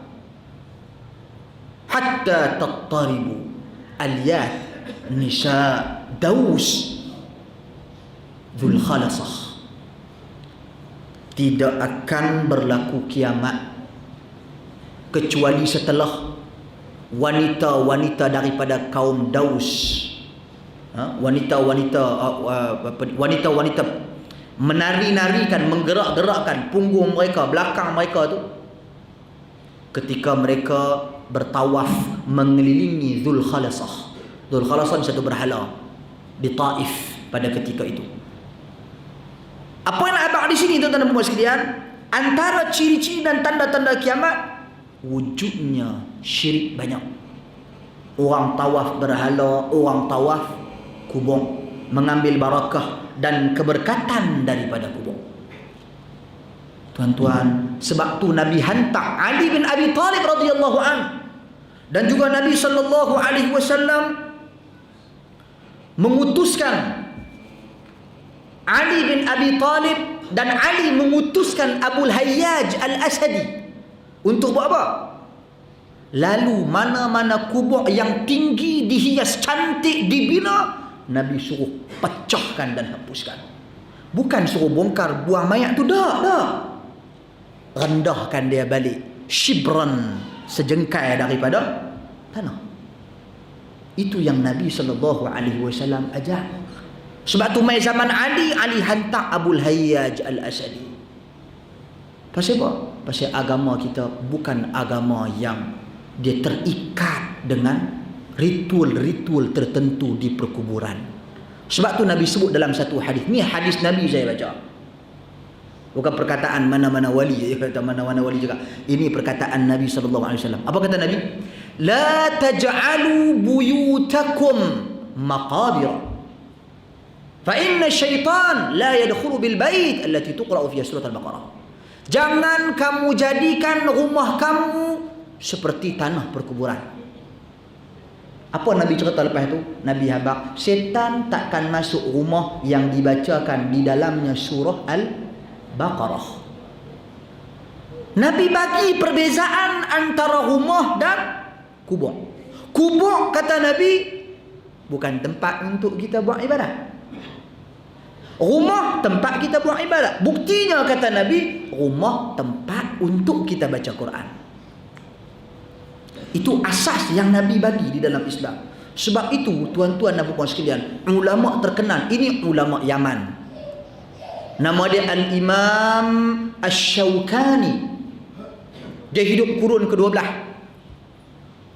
hatta tattaribu al-yat nisa daus dzul khalasah. Tidak akan berlaku kiamat kecuali setelah wanita-wanita daripada kaum Daus, wanita-wanita menari-narikan, menggerak-gerakkan punggung mereka, belakang mereka tu, ketika mereka bertawaf mengelilingi Dzul Khalasah. Dzul Khalasah ni satu berhala di Taif pada ketika itu. Apa yang nak abang di sini tuan-tuan dan puan sekalian? Antara ciri-ciri dan tanda-tanda kiamat, wujudnya syirik banyak. Orang tawaf berhala, orang tawaf kubur, mengambil barakah dan keberkatan daripada kubur. Tuan-tuan, sebab tu Nabi hantar Ali bin Abi Talib radhiyallahu an, dan juga Nabi sallallahu alaihi wasallam memutuskan Ali bin Abi Talib, dan Ali memutuskan Abul Hayyaj Al-Asadi untuk buat apa? Lalu mana-mana kubur yang tinggi, dihias cantik, dibina, Nabi suruh pecahkan dan hapuskan. Bukan suruh bongkar buang mayat tu, dah. Rendahkan dia balik, shibran, sejengkai daripada tanah. Itu yang Nabi SAW ajar. Sebab tu mai zaman Ali hantar Abul Hayyaj Al-Asadi. Pasal apa? Pasal agama kita bukan agama yang dia terikat dengan ritual-ritual tertentu di perkuburan. Sebab tu Nabi sebut dalam satu hadis. Ni hadis Nabi saya baca. Bukan perkataan mana-mana wali, kata mana-mana wali juga. Ini perkataan Nabi SAW. Apa kata Nabi? La taj'alu buyutakum maqabira. Fa inna syaitan la yadkhulu bil bait allati tuqra'u fiha surah al-Baqarah. Jangan kamu jadikan rumah kamu seperti tanah perkuburan. Apa Nabi cerita lepas itu? Nabi habaq, setan takkan masuk rumah yang dibacakan di dalamnya surah Al-Baqarah. Nabi bagi perbezaan antara rumah dan kubur. Kubur, kata Nabi, bukan tempat untuk kita buat ibadat. Rumah tempat kita buat ibadat. Buktinya, kata Nabi, rumah tempat untuk kita baca Quran. Itu asas yang Nabi bagi di dalam Islam. Sebab itu, tuan-tuan dan puan sekalian, ulama terkenal, ini ulama Yaman. Nama dia Al-Imam Asy-Syaukani. Dia hidup kurun ke-12.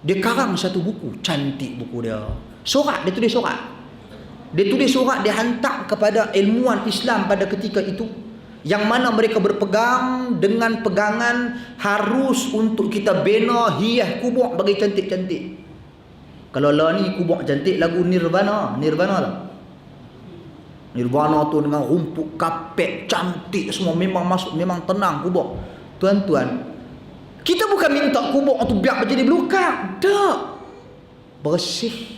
Dia karang satu buku, cantik buku dia. Surat, dia tulis surat. Dia tulis surat, dia hantar kepada ilmuwan Islam pada ketika itu, yang mana mereka berpegang dengan pegangan harus untuk kita bina hias kubur bagi cantik-cantik. Kalau lah ni kubur cantik lagu Nirvana lah. Nirvana tu dengan rumput kapet cantik semua, memang masuk, memang tenang kubur. Tuan-tuan, kita bukan minta kubur tu biar menjadi belukar, tak. Bersih,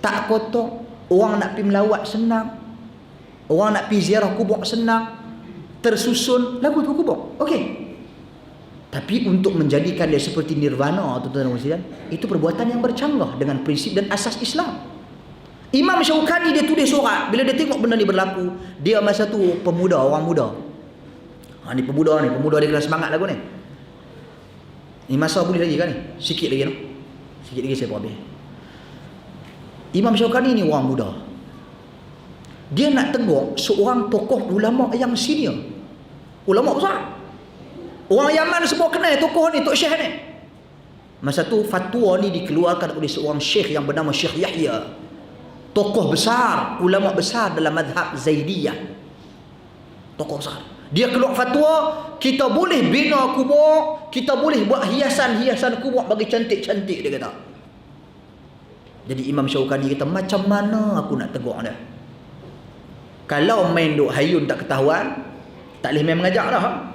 tak kotor. Orang nak pergi melawat senang, orang nak pergi ziarah kubur senang, tersusun lagu tu kubur. Okey. Tapi untuk menjadikan dia seperti Nirvana, tuan-tuan dan puan, itu perbuatan yang bercanggah dengan prinsip dan asas Islam. Imam Syaukani dia tulis surat, bila dia tengok benda ni berlaku, dia masa tu pemuda, orang muda. Ni pemuda dia kena semangat lagu ni. Ni masa boleh lagi kan ni? Sikit lagi no. Sikit lagi saya habis. Imam Syaukani ni orang muda. Dia nak tegur seorang tokoh ulama yang senior. Ulama besar. Orang Yaman semua kenal tokoh ni, Tok Syekh ni. Masa tu fatwa ni dikeluarkan oleh seorang syekh yang bernama Syekh Yahya. Tokoh besar, ulama besar dalam mazhab Zaidiyah. Tokoh besar. Dia keluar fatwa, kita boleh bina kubur, kita boleh buat hiasan-hiasan kubur bagi cantik-cantik, dia kata. Jadi Imam Syaukani kata, macam mana aku nak tegur dia? Kalau main duk hayun tak ketahuan, tak boleh main mengajar dah.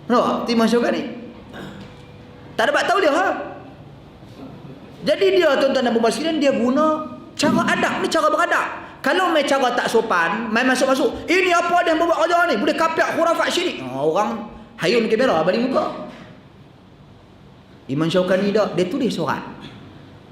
Nampak? Imam Syaukani tak dapat tahu dia. Jadi dia, tuan-tuan dan puan-puan sekalian, dia guna cara adab ni, cara beradab. Kalau main cara tak sopan, main masuk-masuk, ini apa dia yang buat kerja ni, boleh kapiak khurafat syirik. Orang hayun kamera balik muka. Imam Syaukani dia tulis surat.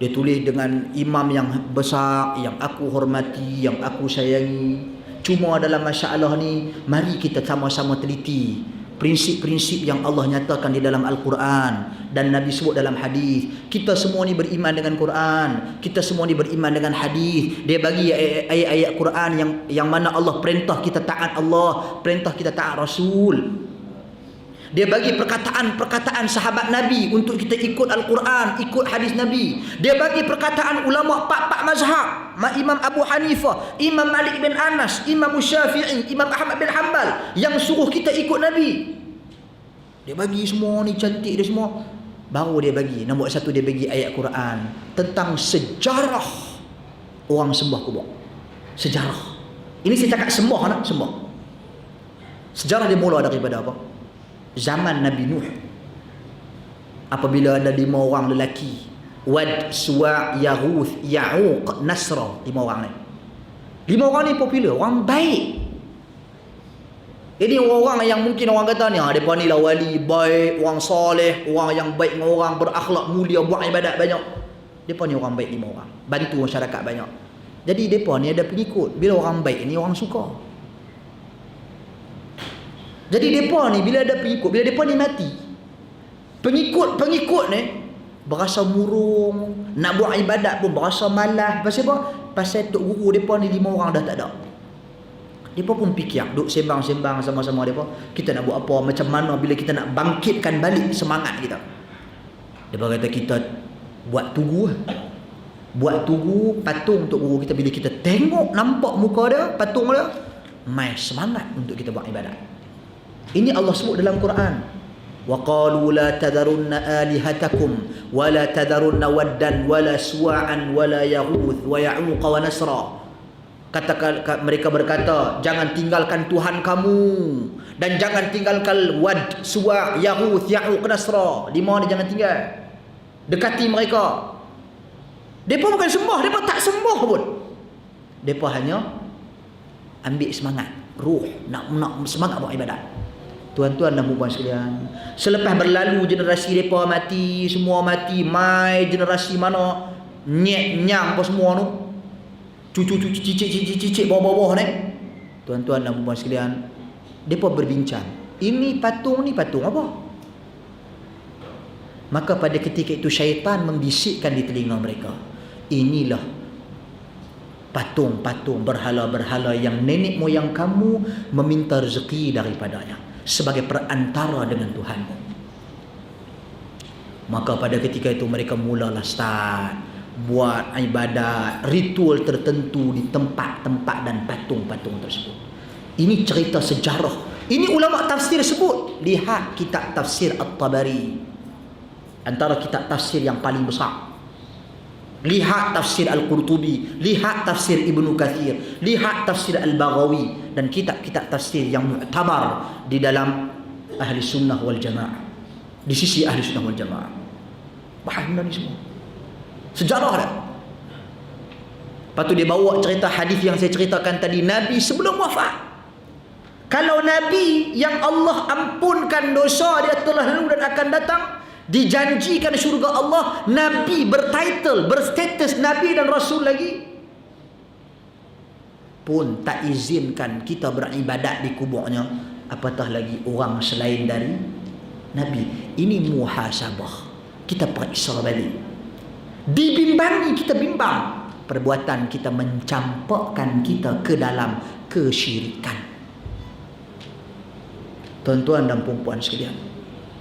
Dia tulis dengan imam yang besar, yang aku hormati, yang aku sayangi. Cuma dalam masalah ni, mari kita sama-sama teliti prinsip-prinsip yang Allah nyatakan di dalam Al-Quran dan Nabi sebut dalam hadis. Kita semua ni beriman dengan Quran, kita semua ni beriman dengan hadis. Dia bagi ayat-ayat Quran yang mana Allah perintah kita taat Allah, perintah kita taat Rasul. Dia bagi perkataan-perkataan sahabat Nabi untuk kita ikut Al-Quran, ikut hadis Nabi. Dia bagi perkataan ulama empat mazhab, Imam Abu Hanifah, Imam Malik bin Anas, Imam Syafi'i, Imam Ahmad bin Hanbal, yang suruh kita ikut Nabi. Dia bagi semua ni cantik dia semua. Baru dia bagi, nombor satu dia bagi ayat Quran tentang sejarah orang sembah kubur. Sejarah. Ini saya cakap sembah nak, sembah. Sejarah dia mula daripada apa? Zaman Nabi Nuh. Apabila ada 5 orang lelaki, Wad, Suwa', Yaghuth, Ya'uq, Nasra, 5 orang ni. 5 orang ni popular, orang baik. Ini orang yang mungkin orang kata ni, mereka ni lah wali, baik, orang soleh, orang yang baik dengan orang, berakhlak mulia, buat ibadat banyak. Mereka ni orang baik 5 orang, bantu masyarakat banyak. Jadi mereka ni ada pengikut. Bila orang baik ni orang suka. Jadi mereka ni bila ada pengikut, bila mereka ni mati, pengikut ni berasa murung, nak buat ibadat pun berasa malas. Pasal apa? Pasal tok guru mereka ni 5 orang dah tak ada. Mereka pun fikir, duk sembang-sembang sama-sama mereka, kita nak buat apa, macam mana bila kita nak bangkitkan balik semangat kita. Mereka kata kita buat tugu. Buat tugu, patung tok guru kita. Bila kita tengok, nampak muka dia, patung dia, mai semangat untuk kita buat ibadat. Ini Allah sebut dalam Quran. Wa qalu la tadharunna alihatakum wa la tadharunna waddan wa la suwa'an wa la yaghuth wa ya'uq wa nasra. Mereka berkata, jangan tinggalkan Tuhan kamu dan jangan tinggalkan Wad, Suwa', Yaghuth, Ya'uq, Nasra. 5 ni jangan tinggal. Dekati mereka. Mereka bukan sembah, mereka tak sembah pun. Mereka hanya ambil semangat, ruh, nak semangat buat ibadat. Tuan-tuan dan puan sekalian, selepas berlalu generasi mereka mati, semua mati, mai generasi mana nyek-nyang apa semua tu, cucu-cucu, cicit-cicit bawah-bawah ni, tuan-tuan dan puan sekalian, mereka berbincang, ini patung ni patung apa? Maka pada ketika itu syaitan membisikkan di telinga mereka, inilah patung-patung berhala-berhala yang nenek moyang kamu meminta rezeki daripadanya sebagai perantara dengan Tuhanmu. Maka pada ketika itu mereka mulalah start buat ibadat, ritual tertentu di tempat-tempat dan patung-patung tersebut. Ini cerita sejarah. Ini ulama tafsir sebut. Lihat kitab tafsir At-Tabari, antara kitab tafsir yang paling besar. Lihat tafsir Al-Qurtubi, lihat tafsir Ibnu Kathir, lihat tafsir Al-Baghawi, dan kitab-kitab tafsir yang mu'tabar di dalam ahli sunnah wal jamaah, di sisi ahli sunnah wal jamaah. Bahan benda ni semua sejarah dah. Lepas tu dia bawa cerita hadis yang saya ceritakan tadi, Nabi sebelum wafat. Kalau Nabi yang Allah ampunkan dosa dia telah lalu dan akan datang, dijanjikan syurga Allah, Nabi bertitle, berstatus Nabi dan Rasul lagi, pun tak izinkan kita beribadat di kuburnya, apatah lagi orang selain dari Nabi. Ini muhasabah. Kita periksa balik. Dibimbangi, kita bimbang. Perbuatan kita mencampakkan kita ke dalam kesyirikan. Tuan-tuan dan puan-puan sekalian,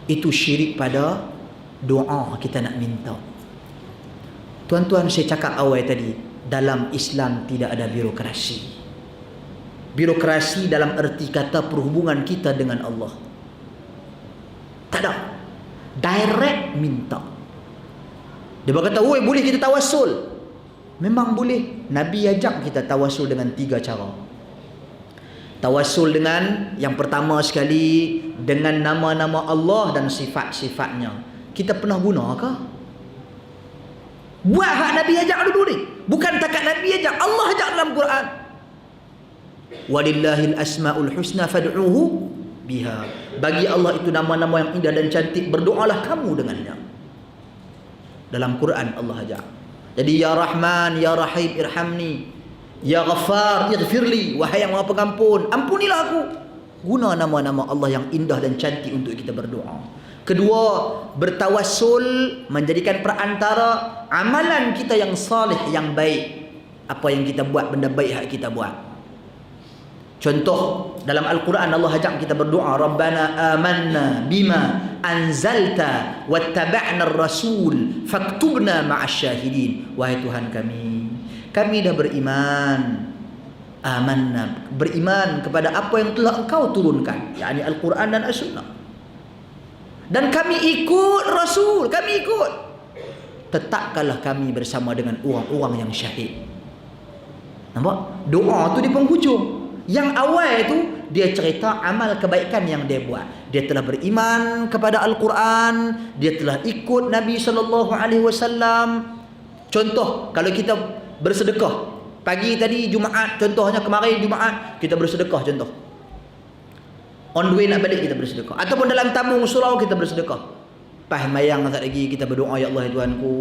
Itu syirik pada doa kita nak minta. Tuan-tuan, saya cakap awal tadi, dalam Islam tidak ada birokrasi. Birokrasi dalam erti kata perhubungan kita dengan Allah. Tak ada. Direct minta. Dia berkata, "Oi, boleh kita tawassul?" Memang boleh. Nabi ajak kita tawassul dengan 3 cara. Tawassul dengan, yang pertama sekali, dengan nama-nama Allah dan sifat-sifatnya. Kita pernah guna ke? Buat hak Nabi ajak dulu ni. Bukan takat Nabi ajak, Allah ajak dalam Quran. Walillahil asmaul husna fad'uhu biha. Bagi Allah itu nama-nama yang indah dan cantik, berdoalah kamu dengannya. Dalam Quran Allah ajak. Jadi ya Rahman, ya Rahim, irhamni. Ya Ghaffar, ighfirli. Wahai yang Maha Pengampun, ampunilah aku. Guna nama-nama Allah yang indah dan cantik untuk kita berdoa. Kedua, bertawassul, menjadikan perantara amalan kita yang salih, yang baik. Apa yang kita buat, benda baik yang kita buat. Contoh, dalam Al-Quran Allah ajak kita berdoa, Rabbana amanna bima anzalta wattaba'na ar-rasul faktubna ma'asyahidin. Wahai Tuhan kami dah beriman. Amanna, beriman kepada apa yang telah Engkau turunkan, yakni Al-Quran dan As-Sunnah. Dan kami ikut Rasul, kami ikut. Tetapkanlah kami bersama dengan orang-orang yang syahid. Nampak? Doa tu di penghujung. Yang awal tu dia cerita amal kebaikan yang dia buat. Dia telah beriman kepada Al-Quran, dia telah ikut Nabi SAW. Contoh, kalau kita bersedekah pagi tadi Jumaat, contohnya kemarin Jumaat kita bersedekah, contoh on the way nak balik kita bersedekah, ataupun dalam tabung surau kita bersedekah. Pas mayang tak lagi kita berdoa, ya Allah ya Tuhanku.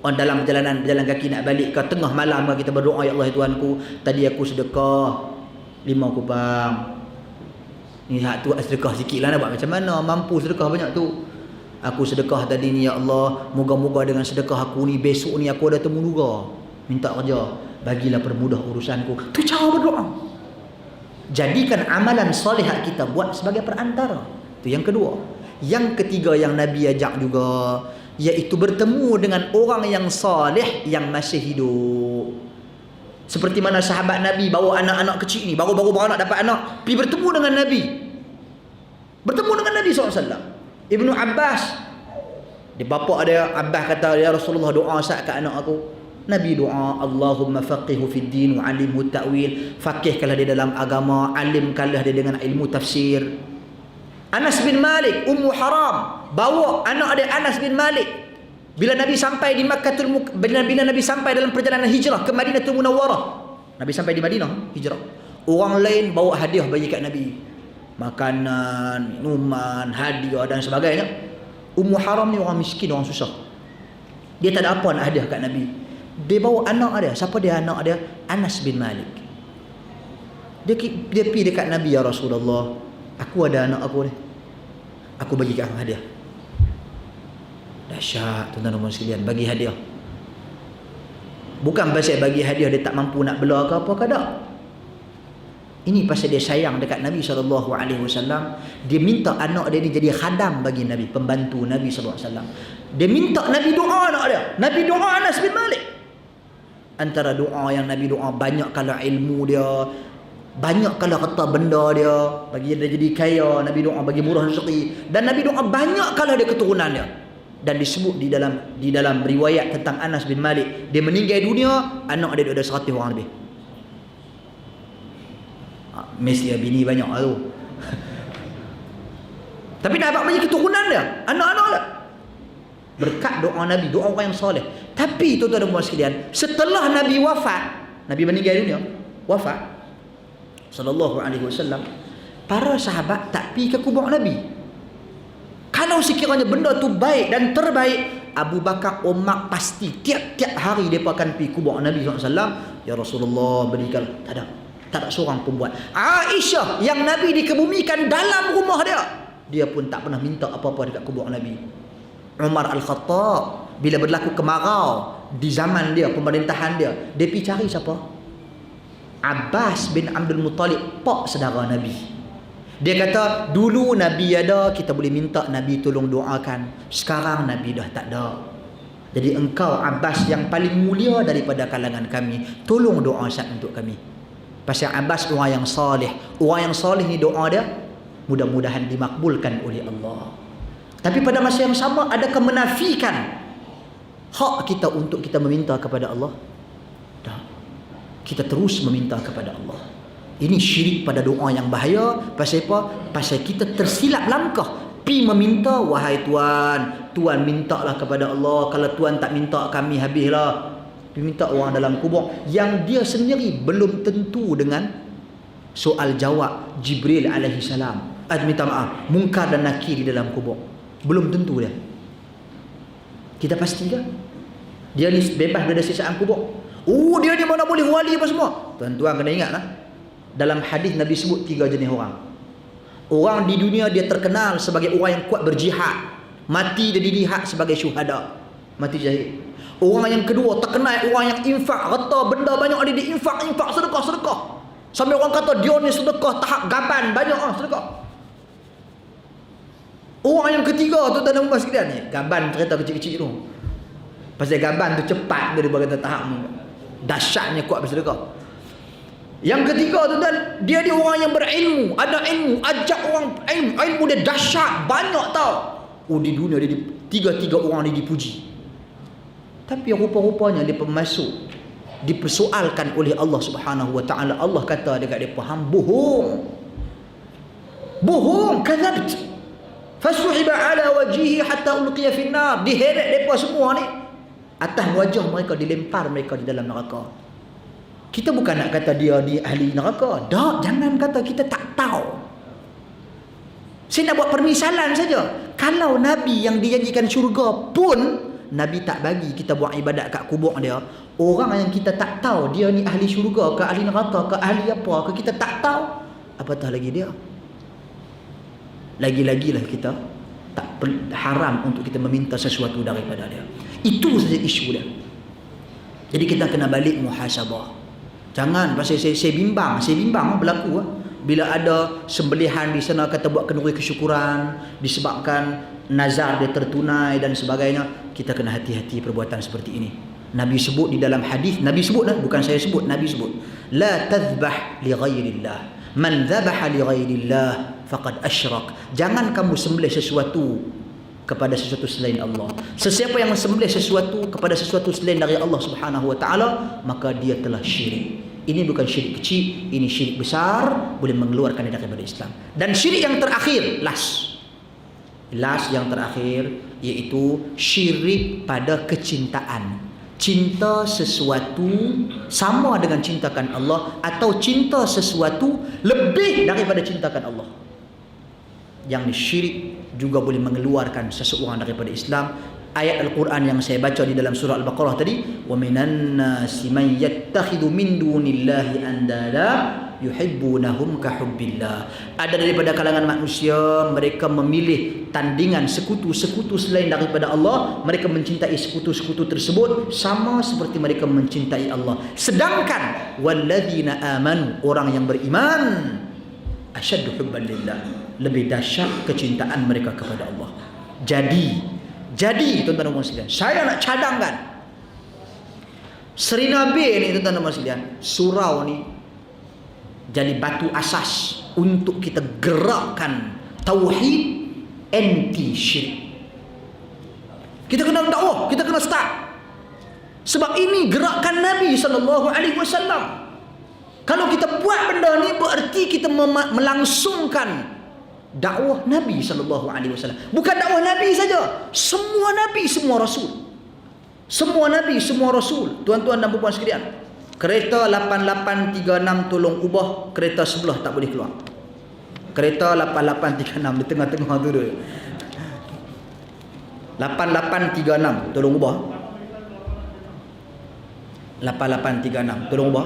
On dalam perjalanan berjalan kaki nak balik ke tengah malam kita berdoa, ya Allah ya Tuhanku, tadi aku sedekah 5 kupang. Ni hak tu sedekah sikit lah, nak buat macam mana? Mampu sedekah banyak tu. Aku sedekah tadi ni, ya Allah, moga-moga dengan sedekah aku ni besok ni aku ada temu nura, minta kerja, bagilah permudah urusanku. Tu cara berdoa. Jadikan amalan soleh kita buat sebagai perantara. Itu yang kedua. Yang ketiga yang Nabi ajak juga, iaitu bertemu dengan orang yang soleh yang masih hidup. Seperti mana sahabat Nabi bawa anak-anak kecil ni, baru-baru beranak dapat anak, pergi bertemu dengan Nabi. Bertemu dengan Nabi SAW. Ibnu Abbas, dia bapa dia, Abbas kata, ya Rasulullah, doa saat ke anak aku. Nabi doa, Allahumma faqihu fid din wa alimhu ta'wil. Faqihkanlah dia dalam agama, alimkanlah dia dengan ilmu tafsir. Anas bin Malik, Ummu Haram, bawa anak dia Anas bin Malik. Bila Nabi sampai di bila Nabi sampai dalam perjalanan hijrah ke Madinatul Munawwarah, Nabi sampai di Madinah hijrah, orang lain bawa hadiah bagi kat Nabi, makanan, minuman, hadiah dan sebagainya. Ummu Haram ni orang miskin, orang susah, dia tak ada apa nak hadiah kat Nabi. Dia bawa anak dia. Siapa dia anak dia? Anas bin Malik. Dia pergi dekat Nabi, ya Rasulullah, aku ada anak aku ni, aku bagi kat hadiah. Dahsyat tuan-tuan sekalian, bagi hadiah. Bukan pasal bagi hadiah dia tak mampu nak bela ke apa ke, tak. Ini pasal dia sayang dekat Nabi SAW. Dia minta anak dia ni jadi khadam bagi Nabi, pembantu Nabi SAW. Dia minta Nabi doa anak dia. Nabi doa Anas bin Malik. Antara doa yang Nabi doa, banyak kalau ilmu dia, banyak kalau harta benda dia, bagi dia jadi kaya. Nabi doa bagi murah rezeki. Dan Nabi doa banyak kalau dia keturunan dia. Dan disebut di dalam riwayat tentang Anas bin Malik, dia meninggal dunia, anak dia ada 100 orang lebih. Mesti bini banyak lah tu. Tapi dapat banyak keturunan dia, anak-anak dia, berkat doa Nabi, doa orang yang soleh. Tapi tuan-tuan dan puan sekalian, setelah Nabi wafat, Nabi meninggal dunia, wafat sallallahu alaihi wasallam, para sahabat tak pergi ke kubur Nabi. Kalau sekiranya benda tu baik dan terbaik, Abu Bakar, Umar pasti tiap-tiap hari mereka akan pergi kubur Nabi SAW. Ya Rasulullah, berikan. Tak ada seorang pun buat. Aisyah yang Nabi dikebumikan dalam rumah dia pun tak pernah minta apa-apa dekat kubur Nabi. Umar Al-Khattab, bila berlaku kemarau di zaman dia, pemerintahan dia pergi cari siapa? Abbas bin Abdul Muttalib, pak saudara Nabi. Dia kata, dulu Nabi ada, kita boleh minta Nabi tolong doakan. Sekarang Nabi dah tak ada. Jadi engkau Abbas yang paling mulia daripada kalangan kami, tolong doa untuk kami. Pasal Abbas orang yang salih. Orang yang salih ni doa dia mudah-mudahan dimakbulkan oleh Allah. Tapi pada masa yang sama, adakah menafikan hak kita untuk kita meminta kepada Allah? Tak. Kita terus meminta kepada Allah. Ini syirik pada doa yang bahaya. Pasal apa? Pasal kita tersilap langkah. Pi meminta, wahai Tuan, Tuan mintalah kepada Allah. Kalau Tuan tak minta, kami habislah. Pi minta orang dalam kubur yang dia sendiri belum tentu dengan soal jawab Jibril alaihi salam. Minta maaf, Munkar dan Nakir di dalam kubur. Belum tentu dia. Kita pastikan dia ni bebas dari sisaan kubur. Dia ni mana boleh wali apa semua. Tuan-tuan kena ingatlah, dalam hadis Nabi sebut 3 jenis orang. Orang di dunia dia terkenal sebagai orang yang kuat berjihad, mati dia dilihat sebagai syuhada, mati syahid. Orang yang kedua terkenal orang yang infak, harta benda banyak dia diinfak, sedekah. Sampai orang kata dia ni sedekah tahap gaban, banyak sedekah. Orang yang ketiga tu tuan-tuan sekalian ni, gaban kereta kecil-kecil tu. Pasal gaban tu cepat daripada tahap ni. Dahsyatnya kuat bersedekah. Yang ketiga tuan-tuan, dia orang yang berilmu, ada ilmu, ajak orang ilmu dia dahsyat, banyak tau. Di dunia dia tiga-tiga orang ni dipuji. Tapi rupa-rupanya dia masuk dipersoalkan oleh Allah Subhanahu wa taala. Allah kata dekat dia, hang bohong, kadzabt. Fasuhiba ala wajhihi hatta ulqiya fi an-nar. Diheret depa semua ni, atas wajah mereka dilempar mereka di dalam neraka. Kita bukan nak kata dia di ahli neraka. Tak, jangan kata kita tak tahu. Saya nak buat permisalan saja. Kalau Nabi yang dijanjikan syurga pun Nabi tak bagi kita buat ibadat kat kubur dia, orang yang kita tak tahu dia ni ahli syurga ke ahli neraka ke ahli apa ke, kita tak tahu, apatah lagi dia. Lagi-lagilah kita tak haram untuk kita meminta sesuatu daripada dia. Itu saja isu dia. Jadi kita kena balik muhasabah. Jangan, pasal saya bimbang berlaku bila ada sembelihan di sana kata buat kenduri kesyukuran disebabkan nazar dia tertunai dan sebagainya. Kita kena hati-hati perbuatan seperti ini. Nabi sebut di dalam hadis, Nabi sebut bukan saya sebut, Nabi sebut, la tadhbah li ghairillah. Man dhabaha li ghairillah faqad asyrak. Jangan kamu sembelih sesuatu kepada sesuatu selain Allah. Sesiapa yang sembelih sesuatu kepada sesuatu selain dari Allah Subhanahu wa taala, maka dia telah syirik. Ini bukan syirik kecil, ini syirik besar, boleh mengeluarkan dia daripada Islam. Dan syirik yang terakhir, last yang terakhir, iaitu syirik pada kecintaan. Cinta sesuatu sama dengan cintakan Allah, atau cinta sesuatu lebih daripada cintakan Allah. Yang ni syirik juga boleh mengeluarkan seseorang daripada Islam. Ayat Al-Quran yang saya baca di dalam surah Al-Baqarah tadi, wa minan nasi man yattakhidhu min dunillahi andada yuhibbunahum ka hubbillah. Ada daripada kalangan manusia, mereka memilih tandingan sekutu-sekutu selain daripada Allah. Mereka mencintai sekutu-sekutu tersebut sama seperti mereka mencintai Allah. Sedangkan walladzina amanu, orang yang beriman, asyaddu hubban lillah, lebih dahsyat kecintaan mereka kepada Allah. Jadi tuan-tuan dan sekalian, saya nak cadangkan Seri Nabi ni tuan-tuan dan sekalian, surau ni jadi batu asas untuk kita gerakkan tauhid anti syirik. Kita kena dakwah, kita kena start. Sebab ini gerakan Nabi SAW. Kalau kita buat benda ni, berarti kita melangsungkan dakwah Nabi SAW. Bukan dakwah Nabi saja, semua Nabi, semua Rasul. Semua Nabi, semua Rasul. Tuan-tuan dan puan sekalian, kereta 8836 tolong ubah, kereta sebelah tak boleh keluar. Kereta 8836 di tengah-tengah tu dulu. 8836 tolong ubah. 8836 tolong ubah.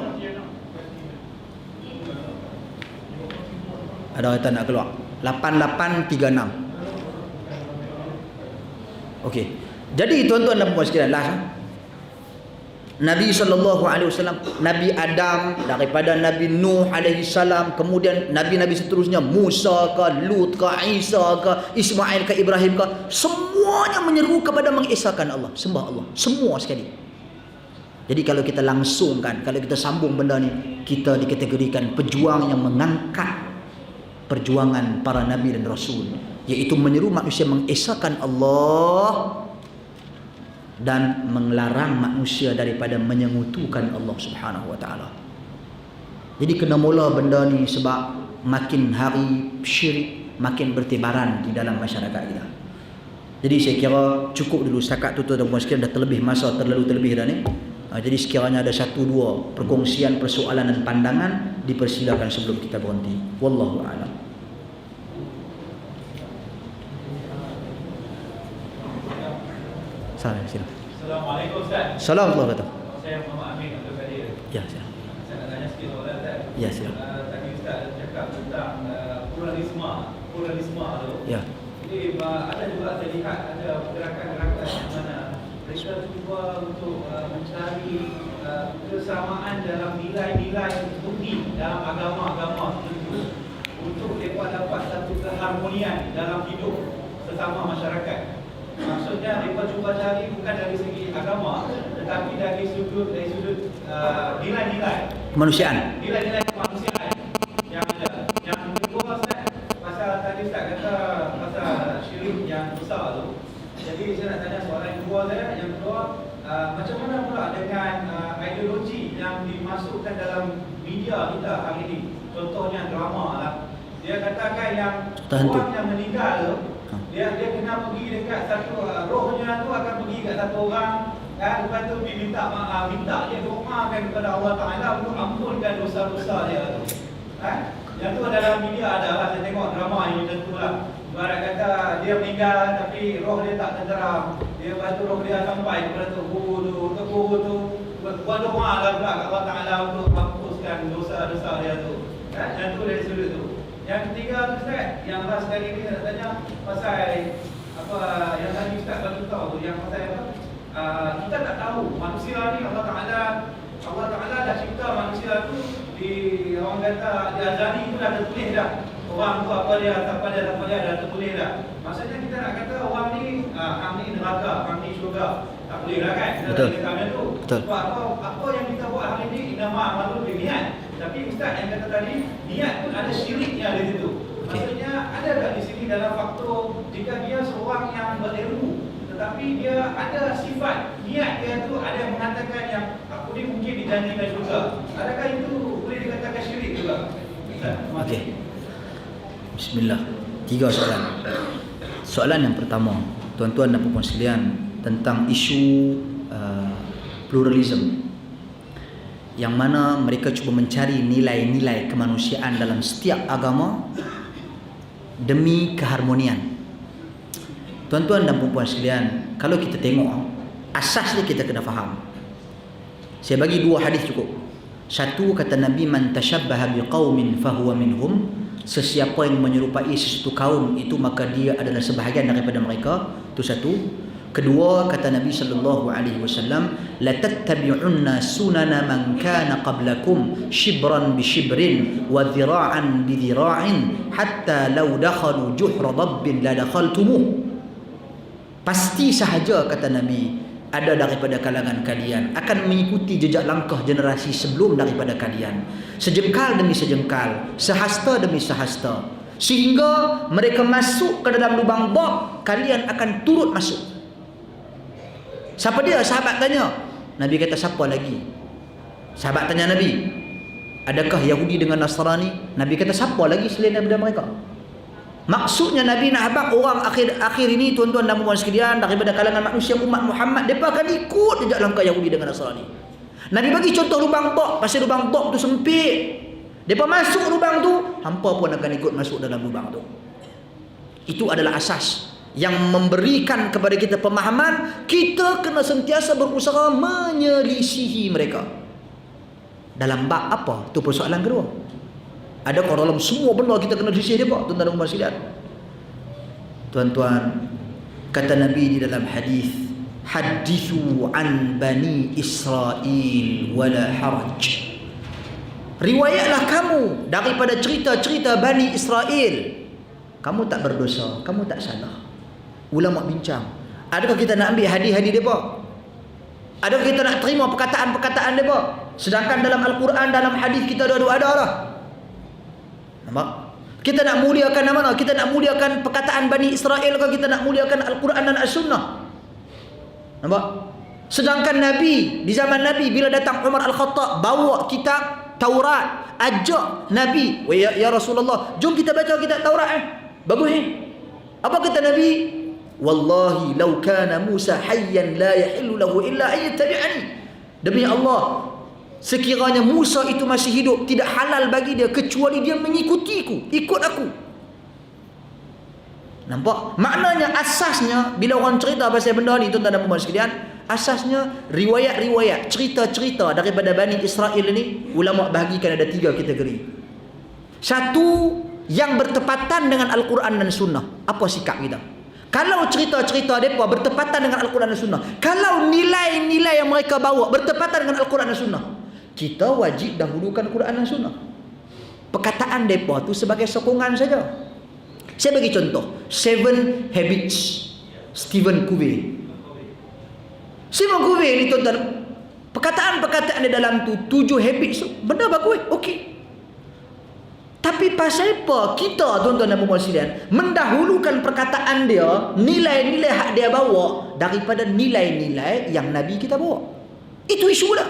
Ada kereta nak keluar 8836. Okey. Jadi tuan-tuan dan puan sekalian, last Nabi SAW, Nabi Adam, daripada Nabi Nuh alaihi salam, kemudian nabi-nabi seterusnya, Musa ke, Lut ke, Isa ke, Ismail ke, Ibrahim ke, semuanya menyeru kepada mengesahkan Allah, sembah Allah, semua sekali. Jadi kalau kita langsungkan, kalau kita sambung benda ni, kita dikategorikan pejuang yang mengangkat perjuangan para nabi dan rasul, iaitu menyeru manusia mengesahkan Allah dan melarang manusia daripada menyengutukan Allah Subhanahu wa taala. Jadi kena mula benda ni sebab makin hari syirik makin bertebaran di dalam masyarakat kita. Jadi saya kira cukup dulu setakat tu tuan-tuan sekalian, dah terlebih masa, terlebih dah ni. Jadi sekiranya ada satu dua perkongsian persoalan dan pandangan, dipersilakan sebelum kita berhenti. Wallahu a'lam. Assalamualaikum Ustaz. Assalamualaikum. Saya Muhammad Amin Abdul Kadir. Ya, silakan. Saya nak tanya sikit soalan Ustaz. Ya, silakan. Tadi Ustaz cakap tentang pluralisme tu. Ya. Jadi ada juga saya lihat ada gerakan-gerakan yang mana mereka cuba untuk mencari kesamaan dalam nilai-nilai bukti dalam agama-agama tertentu untuk mereka dapat satu keharmonian dalam hidup sesama masyarakat. Maksudnya mereka cuba cari bukan dari segi agama, tetapi dari sudut nilai-nilai Kemanusiaan. nilai-nilai kemanusiaan yang ada. Yang kedua Ustaz, pasal tadi Ustaz kata pasal syirik yang besar tu. Jadi saya nak tanya soalan yang kedua saya. Yang kedua, macam mana pula dengan ideologi yang dimasukkan dalam media kita hari ini? Contohnya drama lah. Dia katakan yang orang yang meninggal tu, dia kena pergi dekat satu rohnya tu akan pergi dekat satu orang, kan, lepas tu minta maaf, minta dia doakan kepada Allah Taala untuk ampunkan dosa-dosa dia tu. Kan? Yang tu dalam media ada lah, saya tengok drama yang macam tu lah. Ibarat kata dia meninggal tapi roh dia tak terjeram. Dia lepas tu roh dia sampai kepada tubuh tu buat doa lah pula kat Allah Taala untuk hapuskan dosa-dosa dia tu. Kan? Yang tu dari sudut tu. Yang ketiga tu Ustaz, yang last kali ni saya nak tanya pasal apa yang tadi Ustaz bagi tahu tu, yang pasal apa? Kita tak tahu manusia ni Allah Taala dah cipta manusia tu di orang kata di azali tu dah tertulis dah. Orang tu apa dia dah tertulis dah. Maksudnya kita nak kata orang ni hang ni neraka, hang ni syurga. Tak boleh lah kan? Kita tak boleh kata tu. Sebab apa yang kita buat hari ni nama malu niat. Tapi Ustaz yang kata tadi, niat pun ada syiriknya di situ. Maksudnya ada tak di sini dalam faktor jika dia seorang yang berilmu, tetapi dia ada sifat niat dia tu ada yang mengatakan yang aku ni mungkin dijanjikan juga. Adakah itu boleh dikatakan syirik juga? Okey. Bismillah. 3 soalan. Soalan yang pertama, tuan-tuan dan puan sekalian, tentang isu pluralism, yang mana mereka cuba mencari nilai-nilai kemanusiaan dalam setiap agama demi keharmonian. Tuan-tuan dan puan sekalian, kalau kita tengok asasnya kita kena faham. Saya bagi 2 hadis cukup. Satu, kata Nabi, man tashabbaha biqaumin fahuwa minhum. Sesiapa yang menyerupai sesuatu kaum itu maka dia adalah sebahagian daripada mereka. Itu satu. Kedua, kata Nabi sallallahu alaihi wasallam, la tattabi'unna sunana man kana qablakum shibran bi shibrin wa dhira'an bi dhira'in hatta law dakhalu juhra dabbin la dakhaltumuh. Pasti sahaja, kata Nabi, ada daripada kalangan kalian akan mengikuti jejak langkah generasi sebelum daripada kalian, sejengkal demi sejengkal, sehasta demi sehasta, sehingga mereka masuk ke dalam lubang bab, kalian akan turut masuk. Siapa dia? Sahabat tanya. Nabi kata, siapa lagi? Sahabat tanya Nabi, adakah Yahudi dengan Nasrani? Nabi kata, siapa lagi selain daripada mereka? Maksudnya Nabi nak habaq orang akhir ini, tuan-tuan dan puan sekalian, daripada kalangan manusia umat Muhammad, mereka akan ikut jejak langkah Yahudi dengan Nasrani. Nabi bagi contoh lubang bab, pasal lubang bab tu sempit. Mereka masuk lubang tu, hampa pun akan ikut masuk dalam lubang tu. Itu adalah asas yang memberikan kepada kita pemahaman kita kena sentiasa berusaha menyelisihi mereka. Dalam bab apa? Itu persoalan kedua. Adakah dalam semua benda kita kena selisih dia, Pak? Tuan-tuan dan puan, tuan-tuan, kata Nabi di dalam hadis hadithu an bani Israel wala haraj. Riwayatlah kamu daripada cerita-cerita Bani Israel. Kamu tak berdosa, kamu tak salah. Ulama bincang, adakah kita nak ambil hadis-hadis mereka? Adakah kita nak terima perkataan-perkataan mereka? Sedangkan dalam Al-Quran, dalam hadis kita dua-dua ada lah. Nampak? Kita nak muliakan mana? Kita nak muliakan perkataan Bani Israel ke kita nak muliakan Al-Quran dan As-Sunnah? Nampak? Sedangkan Nabi, di zaman Nabi bila datang Umar Al-Khattab bawa kitab Taurat, ajak Nabi, ya Rasulullah, jom kita baca kitab Taurat. Bagus Apa kata Nabi? Wallahi law kana Musa hayyan la yahillu lahu illa ayyattabi'ani. Demi Allah, sekiranya Musa itu masih hidup, tidak halal bagi dia kecuali dia mengikutiku, ikut aku. Nampak? Maknanya asasnya bila orang cerita pasal benda ni, tuan-tuan dan puan sekalian, asasnya riwayat-riwayat, cerita-cerita daripada Bani Israel ini ulama bahagikan ada 3 kategori. Satu, yang bertepatan dengan Al-Quran dan Sunnah. Apa sikap kita? Kalau cerita-cerita mereka bertepatan dengan Al-Quran dan Sunnah, kalau nilai-nilai yang mereka bawa bertepatan dengan Al-Quran dan Sunnah, kita wajib dahulukan Quran dan Sunnah. Perkataan mereka tu sebagai sokongan saja. Saya bagi contoh 7 Habits Stephen Covey. Stephen Covey ni tuan-tuan, perkataan-perkataan di dalam tu 7 habits, benda bagus, okey. Tapi pasal apa kita, tuan-tuan dan puan sekalian, mendahulukan perkataan dia, nilai-nilai hak dia bawa daripada nilai-nilai yang Nabi kita bawa? Itu isu dah.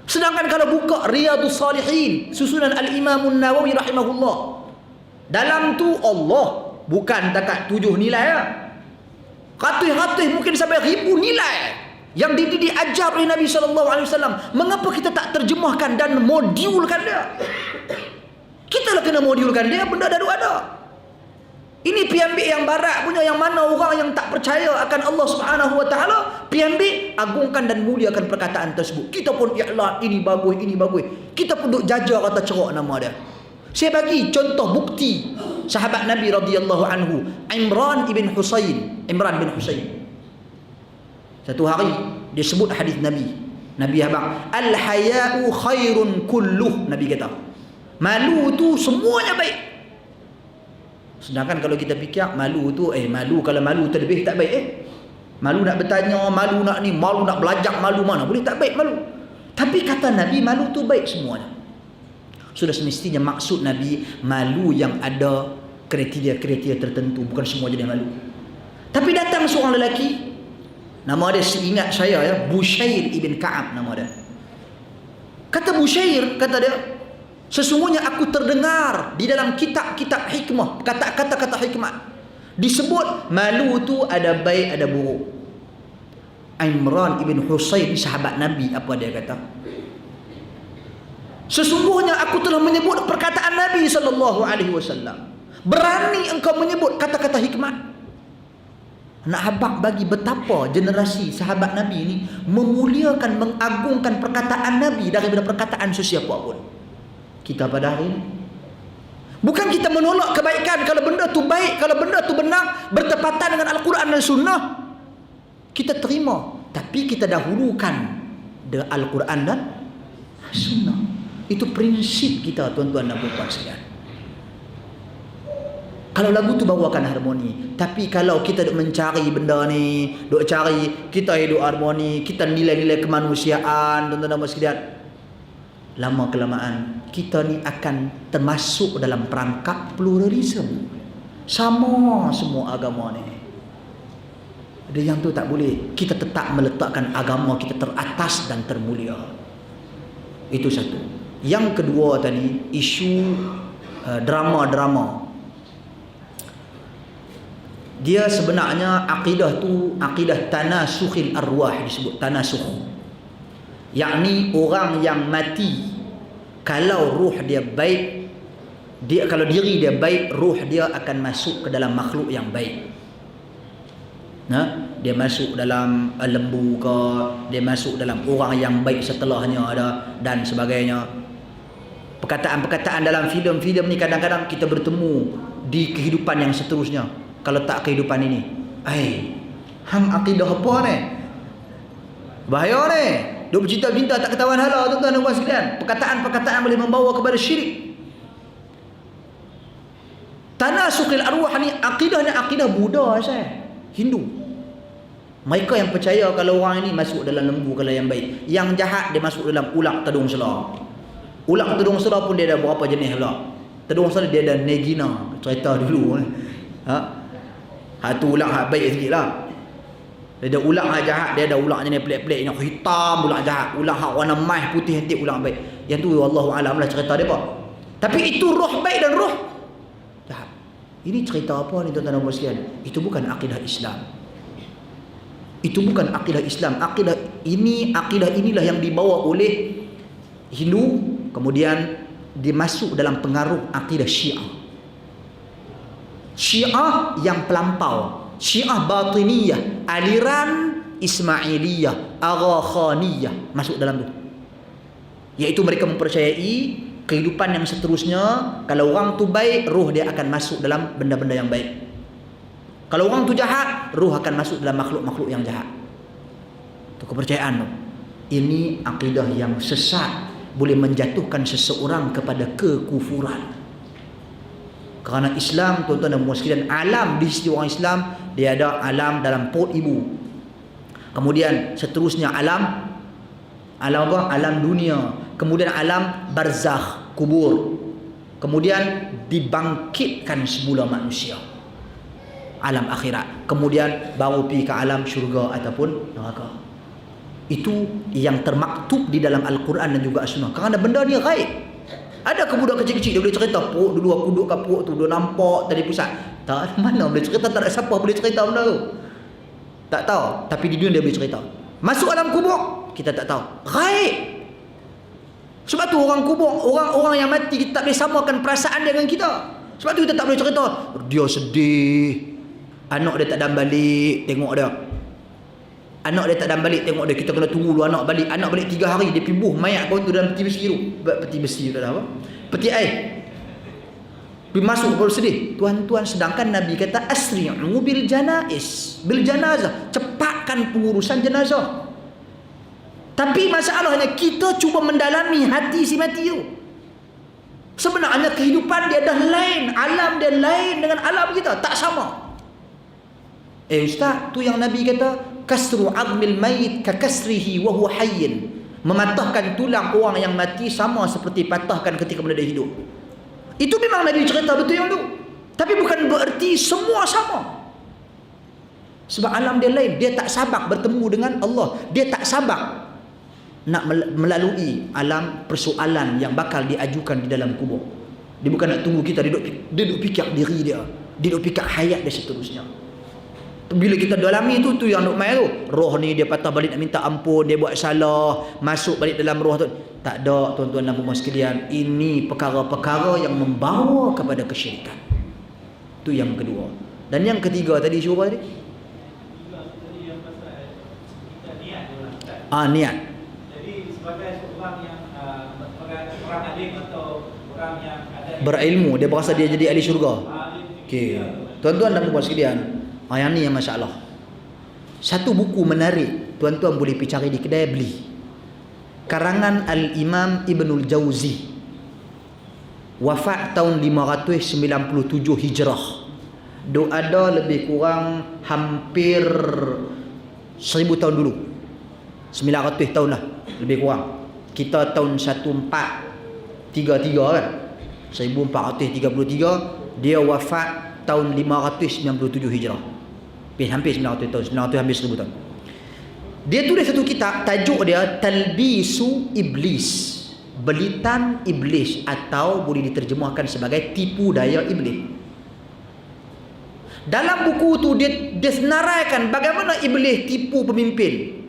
Sedangkan kalau buka Riyadhus Salihin susunan Al-Imam An-Nawawi rahimahullah, dalam tu Allah bukan takat 7 nilai lah. Ratus-ratus mungkin sampai 1000 nilai yang diajar oleh Nabi SAW. Mengapa kita tak terjemahkan dan modulkan dia? Kita lah kena modulkan dia, benda dah ada. Ini pi ambil yang barat punya, yang mana orang yang tak percaya akan Allah Subhanahu Wa Taala, pi ambil, agungkan dan muliakan perkataan tersebut. Kita pun ialah ini bagus, ini bagus. Kita pun duk jaja kata cerak nama dia. Saya bagi contoh bukti sahabat Nabi radhiyallahu anhu, Imran bin Husain. Satu hari dia sebut hadis Nabi. Nabi abang, al-haya'u khairun kulluh. Nabi kata, malu tu semuanya baik. Sedangkan kalau kita fikir malu tu, malu kalau malu terlebih tak baik. Malu nak bertanya, malu nak ni, malu nak belajar, malu mana boleh tak baik malu. Tapi kata Nabi, malu tu baik semuanya. Sudah semestinya maksud Nabi malu yang ada kriteria-kriteria tertentu, bukan semua jenis malu. Tapi datang seorang lelaki, nama dia seingat saya ya, Bushair ibn Ka'ab nama dia. Kata Bushair, kata dia, sesungguhnya aku terdengar di dalam kitab-kitab hikmah, kata-kata hikmah disebut malu tu ada baik ada buruk. Imran ibn Husain sahabat Nabi, apa dia kata? Sesungguhnya aku telah menyebut perkataan Nabi SAW. Berani engkau menyebut kata-kata hikmat. Nak habaq bagi betapa generasi sahabat Nabi ini memuliakan, mengagungkan perkataan Nabi daripada perkataan sesiapa pun. Kita pada hari ini, bukan kita menolak kebaikan. Kalau benda tu baik, kalau benda tu benar, bertepatan dengan Al-Quran dan Sunnah, kita terima. Tapi kita dahulukan Al-Quran dan Sunnah. Itu prinsip kita, tuan-tuan dan puan-puan sekalian. Kalau lagu tu bawakan harmoni, tapi kalau kita duk mencari benda ni, duk cari kita hidup harmoni, kita nilai-nilai kemanusiaan, tuan-tuan dan puan sekalian, lama kelamaan kita ni akan termasuk dalam perangkap pluralisme. Sama semua agama ni. Ada yang tu tak boleh. Kita tetap meletakkan agama kita teratas dan termulia. Itu satu. Yang kedua tadi, isu drama-drama. Dia sebenarnya akidah tu akidah tanasukhil arwah, disebut tanasukh. Yakni orang yang mati, kalau ruh dia baik, kalau diri dia baik, ruh dia akan masuk ke dalam makhluk yang baik. Dia masuk dalam lembu ke, dia masuk dalam orang yang baik setelahnya ada, dan sebagainya. Perkataan-perkataan dalam filem-filem ni kadang-kadang kita bertemu di kehidupan yang seterusnya. Kalau tak kehidupan ini, Hang akidah apa ni? Bahaya ni. Duk bercinta-cinta tak ketahuan hala, tuan-tuan dan puan sekalian. Perkataan-perkataan boleh membawa kepada syirik. Tanasukil arwah ni akidahnya akidah Buddha saya. Hindu. Mereka yang percaya kalau orang ini masuk dalam lembu kalau yang baik. Yang jahat dia masuk dalam ular tedung sela. Ular tedung sela pun dia ada berapa jenis pula. Tedung sela dia ada negina, cerita dulu. Tu ular hak baik sikit lah. Dia ada ular hak jahat, dia ada ular jenis pelik-pelik, yang hitam ular jahat, ular hak warna emas putih nanti ular baik. Yang tu wallahu alam lah cerita dia apa. Tapi itu roh baik dan roh jahat. Ini cerita apa ni tuan-tuan dan puan sekalian? Itu bukan akidah Islam. Itu bukan akidah Islam. Akidah inilah yang dibawa oleh Hindu, kemudian dimasuk dalam pengaruh akidah Syiah. Syiah yang pelampau, Syiah batiniyah, aliran Ismailiyah, Agha-Khaniyah masuk dalam tu. Iaitu mereka mempercayai kehidupan yang seterusnya, kalau orang tu baik, roh dia akan masuk dalam benda-benda yang baik. Kalau orang tu jahat, roh akan masuk dalam makhluk-makhluk yang jahat. Itu kepercayaan tu. Ini akidah yang sesat, boleh menjatuhkan seseorang kepada kekufuran. Kerana Islam, tuan-tuan dan puan sekalian, alam di sisi orang Islam, dia ada alam dalam perut ibu. Kemudian seterusnya alam apa? Alam dunia. Kemudian alam barzakh, kubur. Kemudian dibangkitkan semula manusia, alam akhirat. Kemudian baru pergi ke alam syurga ataupun neraka. Itu yang termaktub di dalam Al-Quran dan juga As-Sunnah. Kerana benda ni ghaib. Ada ke budak kecil-kecil dia boleh cerita, "Pok dulu aku duduk kat pok tu, dia nampak tadi pusat." Tak, mana boleh cerita, tak ada siapa boleh cerita benda tu. Tak tahu, tapi di dunia dia boleh cerita. Masuk alam kubur, kita tak tahu. Ghaib. Sebab tu orang kubur, orang yang mati, kita tak boleh samakan perasaan dia dengan kita. Sebab tu kita tak boleh cerita, dia sedih, anak dia tak dan balik, tengok dia. Anak dia tak dan balik, tengok dia. Kita kena tunggu dulu anak balik. Anak balik 3 hari, dia pergi buh mayat kau tu dalam peti besi tu. Peti besi tu dah apa? Peti air. Pergi masuk baru sedih. Tuan-tuan, sedangkan Nabi kata asri'u bil janais, bil janazah, cepatkan pengurusan jenazah. Tapi masalahnya kita cuba mendalami hati si mati tu. Sebenarnya kehidupan dia dah lain, alam dia lain dengan alam kita, tak sama. Ustaz, tu yang Nabi kata kasru azmil mayit ka kasrihi wa huwa hayyin. Mematahkan tulang orang yang mati sama seperti patahkan ketika dia hidup. Itu memang Nabi cerita betul yang tu. Tapi bukan bererti semua sama. Sebab alam dia lain, dia tak sabar bertemu dengan Allah. Dia tak sabar nak melalui alam persoalan yang bakal diajukan di dalam kubur. Dia bukan nak tunggu kita, dia duduk fikir diri dia, dia duduk fikir hayat dia seterusnya. Bila kita dalami tu yang duk main tu, roh ni dia patah balik nak minta ampun, dia buat salah, masuk balik dalam roh tu. Tak ada, tuan-tuan dan puan sekalian, ini perkara-perkara yang membawa kepada kesyirikan. Tu yang kedua. Dan yang ketiga tadi cuba tadi. Niat. Jadi sebagai seorang yang sebagai orang alim atau orang yang ada berilmu, dia berasa dia jadi ahli syurga. Okey. Tuan-tuan dan puan sekalian, yang ni yang masalah. Satu buku menarik, tuan-tuan boleh pergi cari di kedai beli. Karangan Al-Imam Ibnul Jauzi. Wafat tahun 597 Hijrah. Ada lebih kurang hampir 1000 tahun dulu. 900 tahun lah lebih kurang. Kita tahun 1433 kan. 1433, dia wafat tahun 597 Hijrah. Hampir 900 tahun, 900 hampir 1000 tahun. Dia tulis satu kitab, tajuk dia Talbisu Iblis, belitan iblis, atau boleh diterjemahkan sebagai tipu daya iblis. Dalam buku tu dia senaraikan bagaimana iblis tipu pemimpin,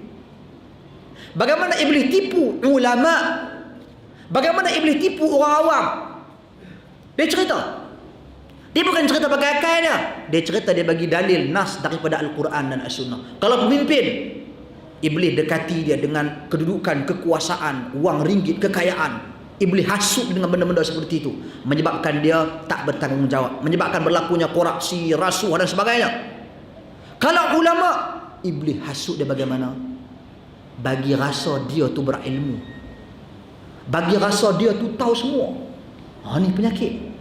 bagaimana iblis tipu ulama, bagaimana iblis tipu orang awam. Dia cerita. Dia bukan cerita pakai akal dia. Dia cerita, dia bagi dalil nas daripada Al-Quran dan As-Sunnah. Kalau pemimpin, iblis dekati dia dengan kedudukan, kekuasaan, wang ringgit, kekayaan. Iblis hasut dengan benda-benda seperti itu, menyebabkan dia tak bertanggungjawab, menyebabkan berlakunya korupsi, rasuah dan sebagainya. Kalau ulama, Iblis hasut dia bagaimana? Bagi rasa dia tu berilmu, bagi rasa dia tu tahu semua. Ni penyakit.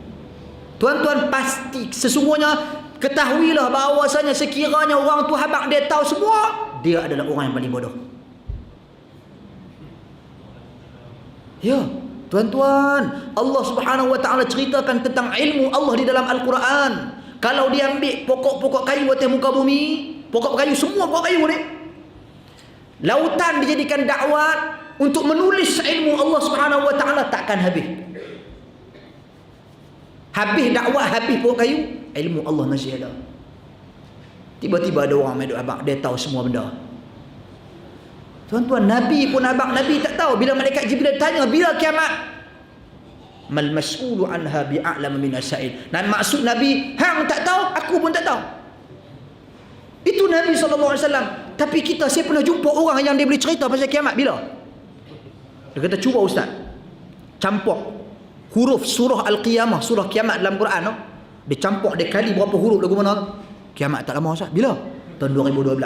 Tuan-tuan, pasti sesungguhnya ketahuilah bahawasanya sekiranya orang tu habaq dia tahu semua, dia adalah orang yang paling bodoh. Ya, tuan-tuan, Allah Subhanahu wa taala ceritakan tentang ilmu Allah di dalam Al-Quran. Kalau dia ambil pokok-pokok kayu atas muka bumi, pokok kayu, semua pokok kayu ni, lautan dijadikan dakwah untuk menulis ilmu Allah Subhanahu wa taala, takkan habis. Habis dakwah, habis pokok kayu, ilmu Allah masih ada. Tiba-tiba ada orang main abang, dia tahu semua benda. Tuan-tuan, Nabi pun abang Nabi tak tahu. Bila malaikat Jibril tanya bila kiamat, mal mas'ulu anha bi'a'lam min as-sa'il. Dan maksud Nabi, hang tak tahu, aku pun tak tahu. Itu Nabi SAW. Tapi kita, saya pernah jumpa orang yang dia boleh cerita pasal kiamat bila? Dia kata, cuba ustaz, campur huruf surah Al-Qiyamah, surah kiamat dalam Quran tu, dia campur, dia kali berapa huruf lagu mana tu? Kiamat tak lama ustaz. Bila? Tahun 2012.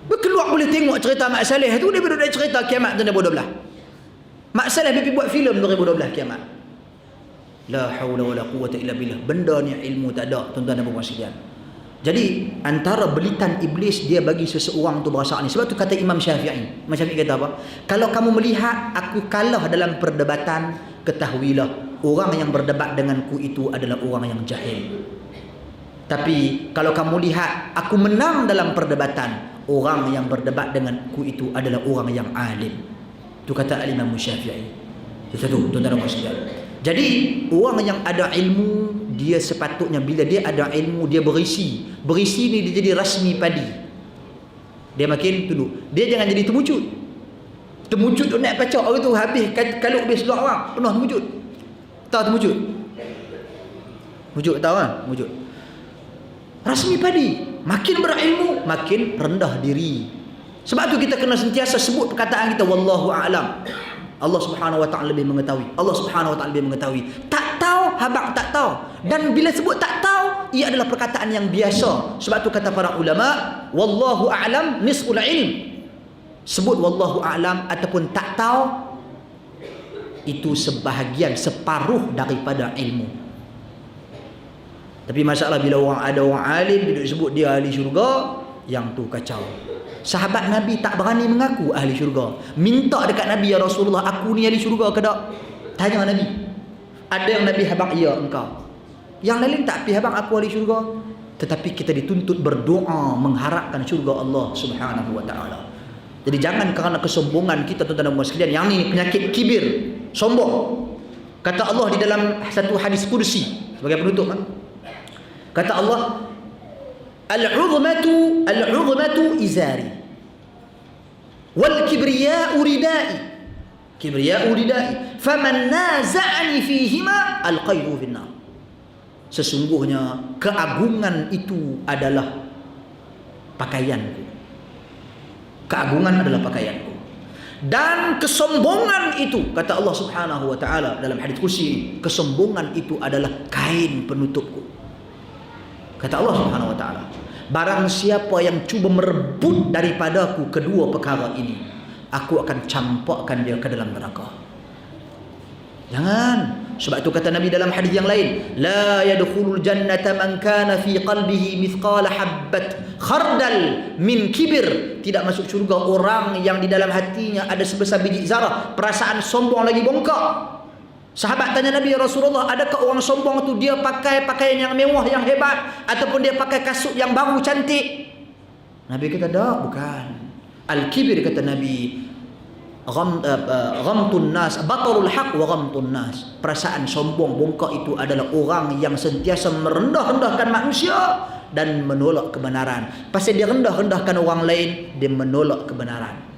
Berkeluar boleh tengok cerita Mak Saleh tu, dia duduk cerita kiamat tahun 2012. Mak Saleh pergi buat filem 2012 kiamat. La haula wala quwwata illa billah. Benda ni ilmu tak ada, tuan-tuan dan puan-puan sekalian. Jadi antara belitan iblis dia bagi seseorang tu berasa ni. Sebab tu kata Imam Syafi'i. Imam Syafi'i kata apa? Kalau kamu melihat aku kalah dalam perdebatan, ketahuilah orang yang berdebat denganku itu adalah orang yang jahil. Tapi kalau kamu lihat aku menang dalam perdebatan, orang yang berdebat denganku itu adalah orang yang alim. Itu kata Imam Syafi'i. Itu satu, tuan-tuan dan puan sekalian. Jadi orang yang ada ilmu, dia sepatutnya bila dia ada ilmu, dia berisi ni dia jadi rasmi padi. Dia makin dulu, dia jangan jadi temucut tu naik pacak orang tu habis kalau habis luar orang penuh temucut. Tahu temucut? Temucut tahu kan? Temucut rasmi padi. Makin berilmu, makin rendah diri. Sebab tu kita kena sentiasa sebut perkataan kita, wallahu a'lam. Allah Subhanahu wa taala lebih mengetahui. Allah Subhanahu wa taala lebih mengetahui. Tak tahu, habaq tak tahu. Dan bila sebut tak tahu, ia adalah perkataan yang biasa. Sebab tu kata para ulama, wallahu a'lam nisful ilm. Sebut wallahu a'lam ataupun tak tahu, itu sebahagian, separuh daripada ilmu. Tapi masalah bila ada orang alim, bila disebut dia ahli syurga, yang tu kacau. Sahabat Nabi tak berani mengaku ahli syurga. Minta dekat Nabi, ya Rasulullah, aku ni ahli syurga ke tak? Tanya Nabi. Ada yang Nabi habaq, ya engkau. Yang lain tak pi habaq aku ahli syurga. Tetapi kita dituntut berdoa mengharapkan syurga Allah Subhanahu wa taala. Jadi jangan kerana kesombongan kita, tuan-tuan dan puan sekalian, yang ni penyakit kibir, sombong. Kata Allah di dalam satu hadis kursi sebagai penutup, kata Allah, Al-'udhmatu izari wal kibriya'u ridai faman naza'ani fihima alqaihu finnar. Sesungguhnya keagungan itu adalah pakaianku. Keagungan adalah pakaianku. Dan kesombongan itu, kata Allah Subhanahu wa taala dalam hadis kursi, kesombongan itu adalah kain penutupku. Kata Allah Subhanahu wa taala, barang siapa yang cuba merebut daripadaku kedua perkara ini, aku akan campakkan dia ke dalam neraka. Jangan. Sebab itu kata Nabi dalam hadis yang lain, la yadkhulul jannata man kana fi qalbihi mithqala habbat khardal min kibir. Tidak masuk syurga orang yang di dalam hatinya ada sebesar biji zarah perasaan sombong lagi bongkak. Sahabat tanya Nabi, ya Rasulullah, adakah orang sombong tu dia pakai pakaian yang mewah, yang hebat, ataupun dia pakai kasut yang baru cantik? Nabi kata, tak, bukan. Al-kibir, kata Nabi, ghamtun nas, batarul haq wa ghamtun nas. Perasaan sombong, bongkak itu adalah orang yang sentiasa merendah-rendahkan manusia dan menolak kebenaran. Pasal dia rendah-rendahkan orang lain, dia menolak kebenaran.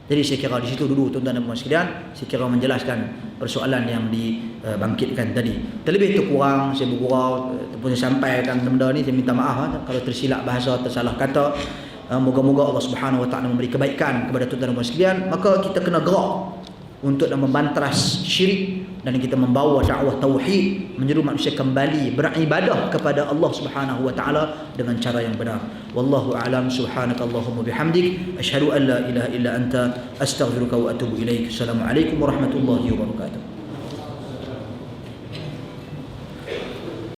Jadi saya kira di situ dulu, tuan-tuan dan puan sekalian, saya kira menjelaskan persoalan yang dibangkitkan tadi. Terlebih itu kurang saya bergurau ataupun saya sampaikan benda ni, saya minta maaf kalau tersilap bahasa, tersalah kata. Moga-moga Allah Subhanahu wa taala memberi kebaikan kepada tuan-tuan dan puan sekalian. Maka kita kena gerak untuk membantras syirik, dan kita membawa dakwah tauhid, menyeru manusia kembali beribadah kepada Allah Subhanahu wa taala dengan cara yang benar. Wallahu a'lam. Subhanakallahumma bihamdik asyhadu an la ilaha illa anta astaghfiruka wa atubu ilaik. Assalamualaikum warahmatullahi wabarakatuh.